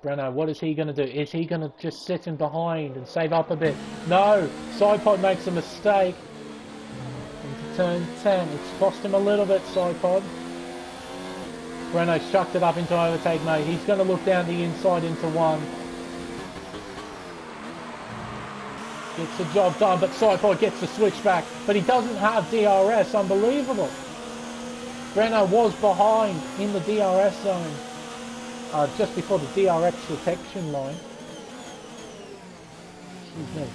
Breno, what is he going to do? Is he going to just sit in behind and save up a bit? No! Sidepod makes a mistake. Into turn 10. It's cost him a little bit, Sidepod. Breno chucked it up into overtake mode. He's going to look down the inside into 1. Gets the job done, but Sidepod gets the switch back. But he doesn't have DRS. Unbelievable. Breno was behind in the DRS zone. Just before the DRS protection line. Excuse me.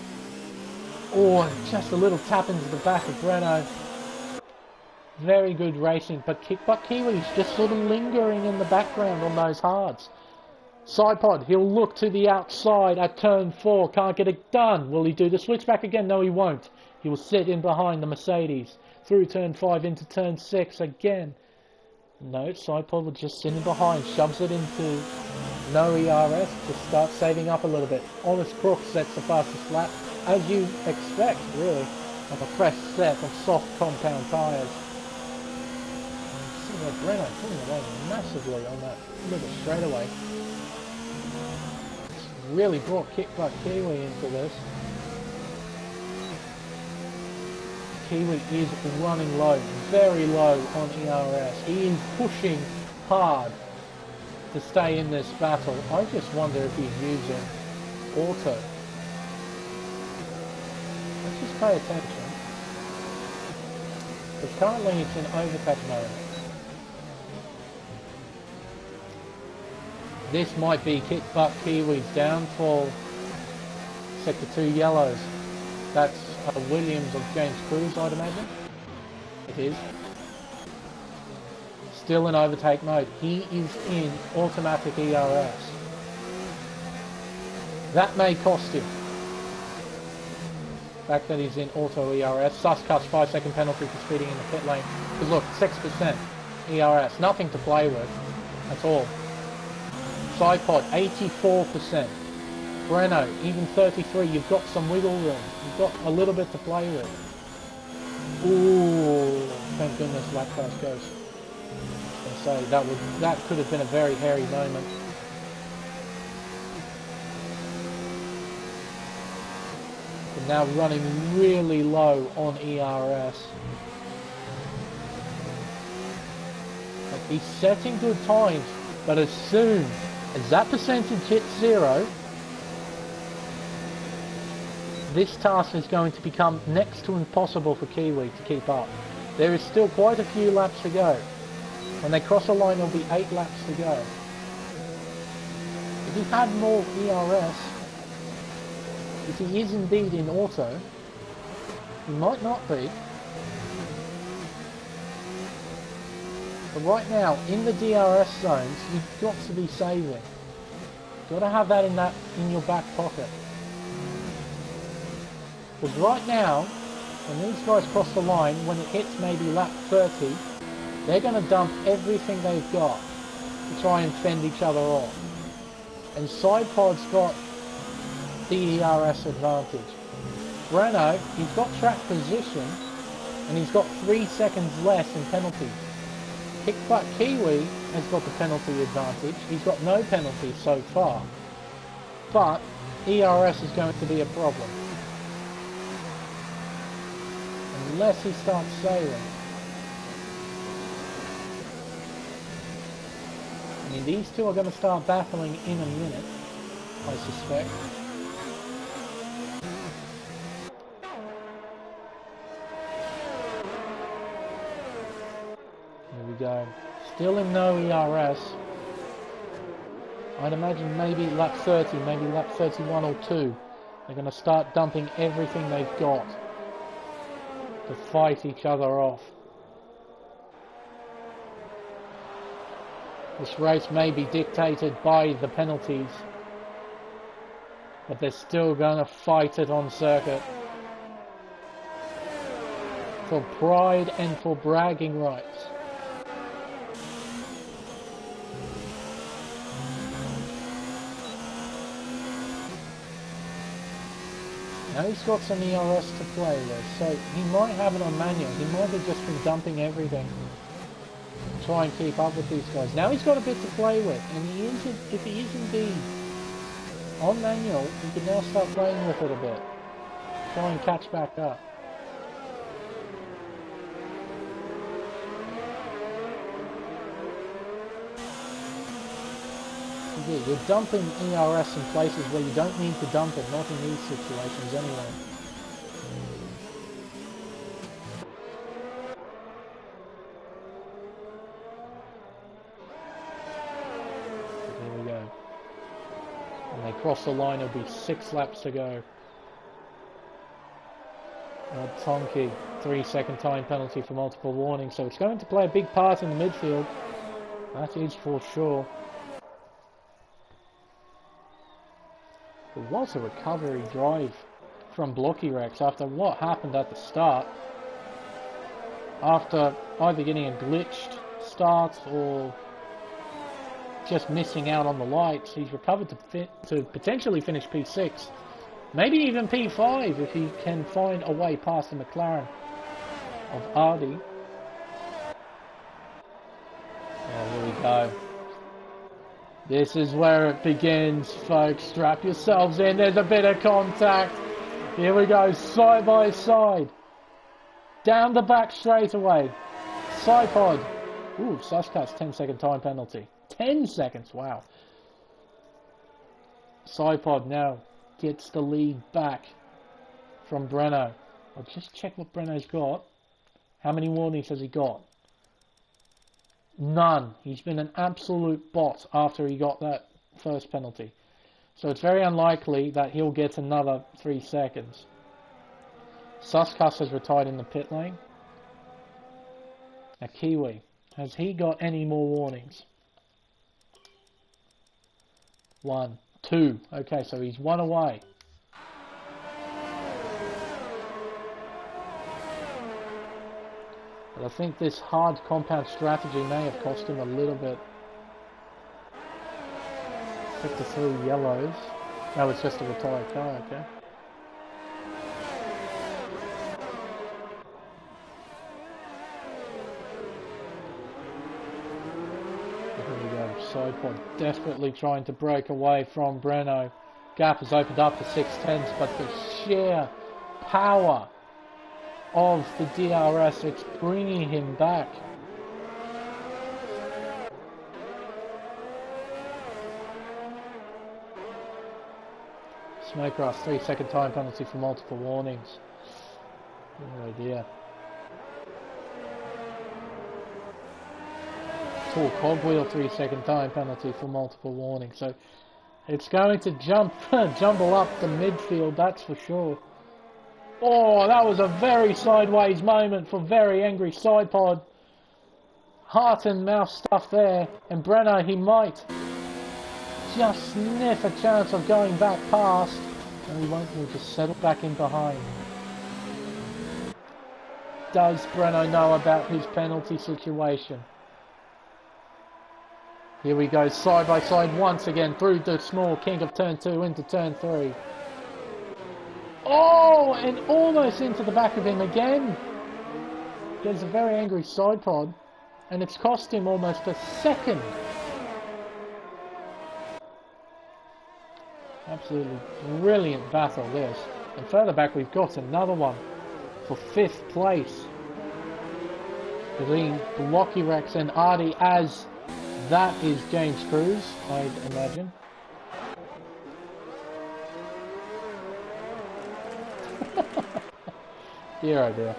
Oh, just a little tap into the back of Breno. Very good racing, but Kiwi's just sort of lingering in the background on those hards. Sidepod, he'll look to the outside at turn 4, can't get it done. Will he do the switchback again? No, he won't. He will sit in behind the Mercedes. Through turn 5 into turn 6 again. No, Sidepod will just sit in behind, shoves it into no ERS to start saving up a little bit. Honest Crook sets the fastest lap, as you expect, really, on a fresh set of soft compound tyres. See that Breno pulling away massively on that little straightaway. It's really brought Kickbutt Kiwi into this. Kiwi is running low, very low on ERS. He is pushing hard to stay in this battle. I just wonder if he's using auto. Let's just pay attention. But currently it's in overcatch mode. This might be Kickbutt Kiwi's downfall. Sector 2 yellows. That's Williams of James Cruz, I'd imagine. It is. Still in overtake mode. He is in automatic ERS. That may cost him. The fact that he's in auto ERS. Suscut's 5-second penalty for speeding in the pit lane. Because look, 6% ERS. Nothing to play with. That's all. Sidepod, 84%. Breno, even 33. You've got some wiggle room. You've got a little bit to play with. Ooh, thank goodness lap crash goes. I was going to say, that could have been a very hairy moment. But now running really low on ERS. But he's setting good times, but as soon as that percentage hits 0, this task is going to become next to impossible for Kiwi to keep up. There is still quite a few laps to go. When they cross the line, there'll be 8 laps to go. If he had more ERS, if he is indeed in auto, he might not be. But right now, in the DRS zones, you've got to be saving. You've got to have that in your back pocket. Because right now, when these guys cross the line, when it hits maybe lap 30, they're going to dump everything they've got to try and fend each other off. And Sidepod's got the ERS advantage. Breno, he's got track position, and he's got 3 seconds less in penalties. Kickbutt Kiwi has got the penalty advantage. He's got no penalties so far. But ERS is going to be a problem. Unless he starts sailing. I mean, these two are going to start battling in a minute, I suspect. Here we go. Still in no ERS. I'd imagine maybe lap 30, maybe lap 31 or 2. They're going to start dumping everything they've got to fight each other off. This race may be dictated by the penalties, but they're still going to fight it on circuit. For pride and for bragging rights. Now he's got some ERS to play with, so he might have it on manual. He might have just been dumping everything to try and keep up with these guys. Now he's got a bit to play with, and he is, if he is indeed on manual, he can now start playing with it a bit. Try and catch back up. Yeah, you're dumping ERS in places where you don't need to dump it, not in these situations anyway. Here we go. When they cross the line, it'll be 6 laps to go. Tonki, 3-second time penalty for multiple warnings, so it's going to play a big part in the midfield. That is for sure. There was a recovery drive from Blocky Rex after what happened at the start. After either getting a glitched start or just missing out on the lights, he's recovered to potentially finish P6. Maybe even P5 if he can find a way past the McLaren of Ardi. Oh, here we go. This is where it begins, folks. Strap yourselves in. There's a bit of contact. Here we go, side by side. Down the back straight away. Sidepod. Ooh, Suskat's 10-second time penalty. 10 seconds, wow. Sidepod now gets the lead back from Breno. I'll just check what Breno's got. How many warnings has he got? None. He's been an absolute bot after he got that first penalty. So it's very unlikely that he'll get another 3 seconds. Suskas has retired in the pit lane. Now Kiwi, has he got any more warnings? 1, 2. Okay, so he's 1 away. But I think this hard compound strategy may have cost him a little bit. 53 yellows. No, it's just a retired car, okay. Here we go. Sidepod desperately trying to break away from Breno. Gap has opened up to 6/10, but the sheer power of the DRS, it's bringing him back. Smokegrass, 3-second time penalty for multiple warnings. Oh dear. Tall cogwheel, 3-second time penalty for multiple warnings. So it's going to jumble up the midfield, that's for sure. Oh, that was a very sideways moment for very angry Sidepod. Heart and mouth stuff there. And Breno, he might just sniff a chance of going back past. And he won't, he'll just settle back in behind. Does Breno know about his penalty situation? Here we go, side by side once again through the small kink of turn 2 into turn 3. Oh, and almost into the back of him again. There's a very angry Sidepod, and it's cost him almost a second. Absolutely brilliant battle this. And further back we've got another one for 5th place between Blocky Rex and Ardi, as that is James Cruz, I'd imagine. Dear oh dear.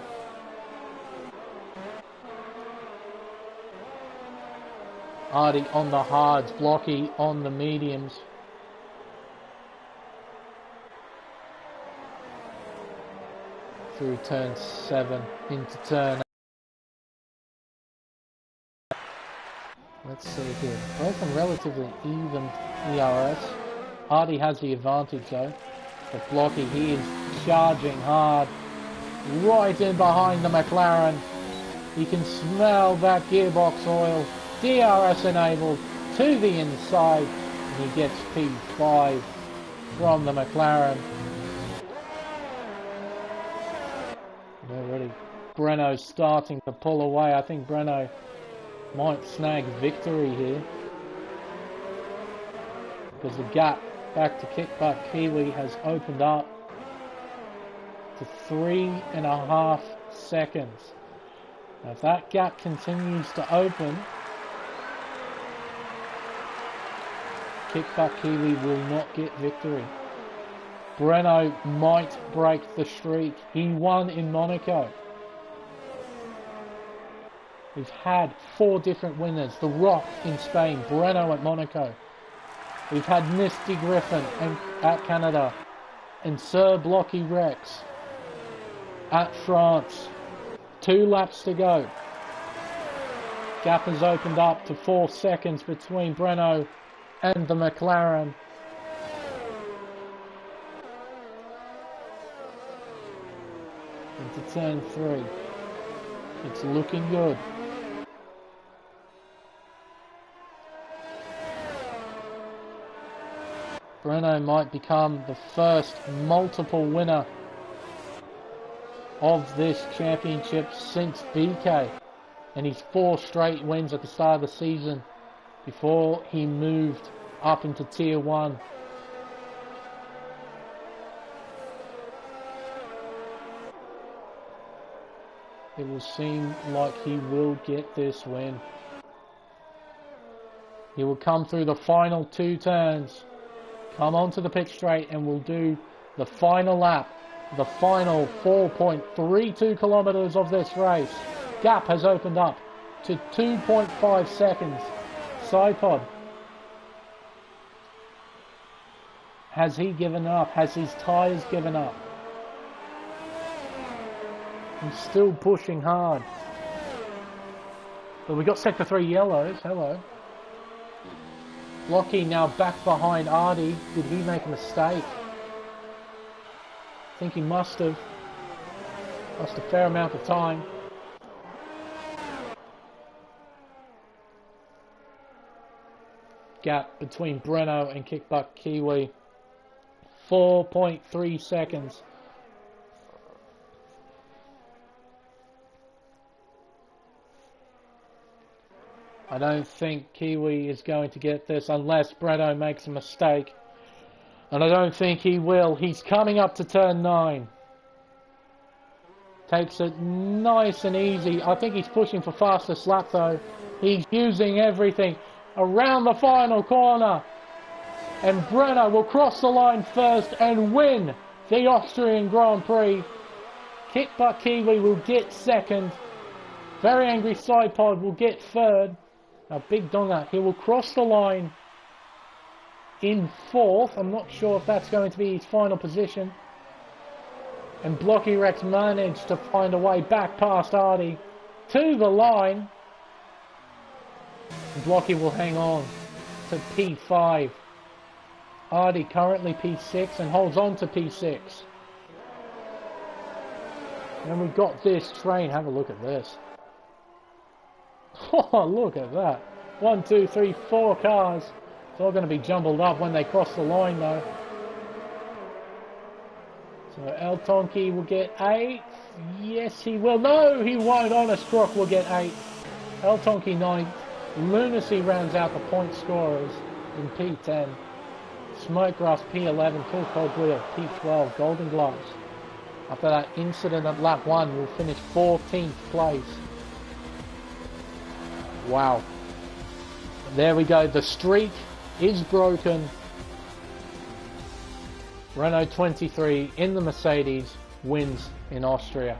Ardi on the hards, Blocky on the mediums. Through turn 7 into turn 8. Let's see here. Both on relatively even ERS. Ardi has the advantage though. But Blocky, he is charging hard. Right in behind the McLaren. He can smell that gearbox oil. DRS enabled to the inside. And he gets P5 from the McLaren. Already Breno's starting to pull away. I think Breno might snag victory here, because the gap back to Kickback Kiwi has opened up to 3.5 seconds. Now, if that gap continues to open, Kickback Kiwi will not get victory. Breno might break the streak. He won in Monaco. We've had 4 different winners. The Rock in Spain, Breno at Monaco. We've had Misty Griffin at Canada, and Sir Blocky Rex at France. 2 laps to go. Gap has opened up to 4 seconds between Breno and the McLaren. Into turn 3. It's looking good. Breno might become the first multiple winner of this championship since BK, and his 4 straight wins at the start of the season before he moved up into Tier 1. It will seem like he will get this win. He will come through the final 2 turns, come onto the pit straight, and will do the final lap, the final 4.32 kilometers of this race. Gap has opened up to 2.5 seconds. Sidepod, has he given up? Has his tyres given up? He's still pushing hard. But we got sector 3 yellows. Hello. Blocky now back behind Artie. Did he make a mistake? I think he must have. Lost a fair amount of time. Gap between Breno and Kickbutt Kiwi. 4.3 seconds. I don't think Kiwi is going to get this unless Breno makes a mistake. And I don't think he will. He's coming up to turn 9. Takes it nice and easy. I think he's pushing for fastest lap though. He's using everything around the final corner. And Breno will cross the line first and win the Austrian Grand Prix. Kickbutt Kiwi will get second. Very Angry Sidepod will get third. Now Big Donga, he will cross the line in 4th. I'm not sure if that's going to be his final position. And Blocky Rex managed to find a way back past Artie to the line. And Blocky will hang on to P5. Artie currently P6 and holds on to P6. And we've got this train. Have a look at this. Oh, look at that. 1, 2, 3, 4 cars. It's all going to be jumbled up when they cross the line though. So El Tonki will get 8. Yes, he will. No, he won't. Honest Crook will get 8. El Tonki 9th. Lunacy rounds out the point scorers in P10. Smokegrass P11. Cool Cold Wheel P12. Golden Gloves. After that incident at lap 1, will finish 14th place. Wow. There we go. The streak is broken. Renault 23 in the Mercedes wins in Austria.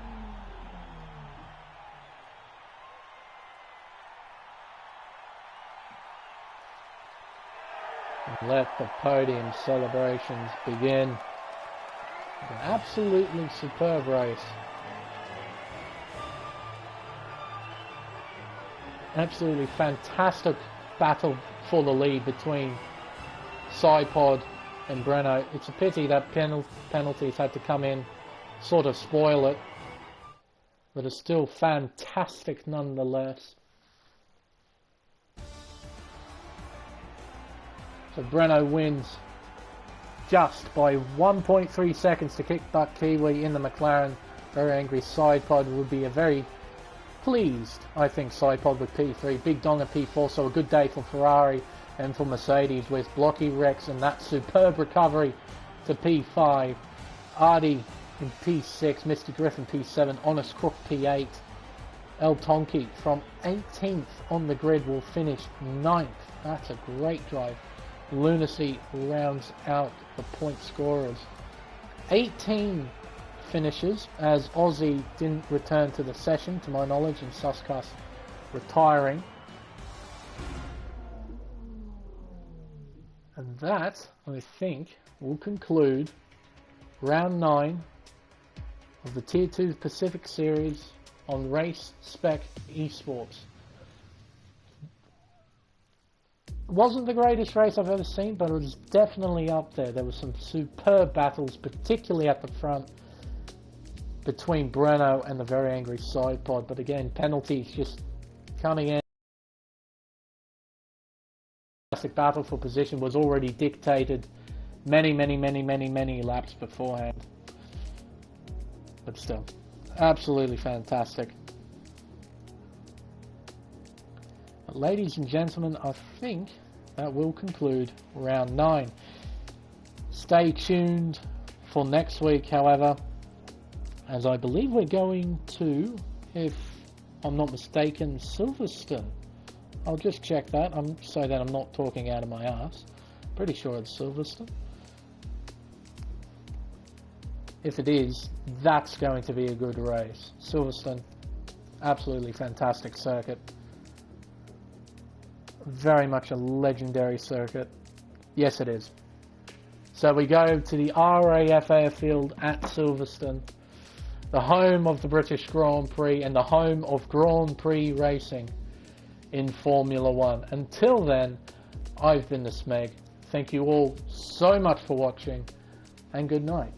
And let the podium celebrations begin. An absolutely superb race. Absolutely fantastic battle for the lead between Sidepod and Breno. It's a pity that penalties had to come in, sort of spoil it, but it's still fantastic nonetheless. So Breno wins just by 1.3 seconds to Kickbutt Kiwi in the McLaren. Very Angry Sidepod would be a very pleased, I think, Sidepod with P3. Big Dong at P4, so a good day for Ferrari and for Mercedes with Blocky Rex and that superb recovery to P5. Artie in P6, Mr. Griffin P7, Honest Crook P8. El Tonki from 18th on the grid will finish 9th. That's a great drive. Lunacy rounds out the point scorers. 18 finishes, as Aussie didn't return to the session, to my knowledge, and Suskas retiring. And that, I think, will conclude round 9 of the Tier 2 Pacific Series on Race Spec Esports. It wasn't the greatest race I've ever seen, but it was definitely up there. There were some superb battles, particularly at the front, between Breno and the very angry side pod. But again, penalties just coming in. The classic battle for position was already dictated many laps beforehand. But still, absolutely fantastic. But ladies and gentlemen, I think that will conclude round 9. Stay tuned for next week, however, as I believe we're going to, if I'm not mistaken, Silverstone. I'll just check that, so that I'm not talking out of my ass. Pretty sure it's Silverstone. If it is, that's going to be a good race. Silverstone, absolutely fantastic circuit. Very much a legendary circuit. Yes, it is. So we go to the RAF Airfield at Silverstone, the home of the British Grand Prix and the home of Grand Prix racing in Formula 1. Until then, I've been the Smeg. Thank you all so much for watching, and good night.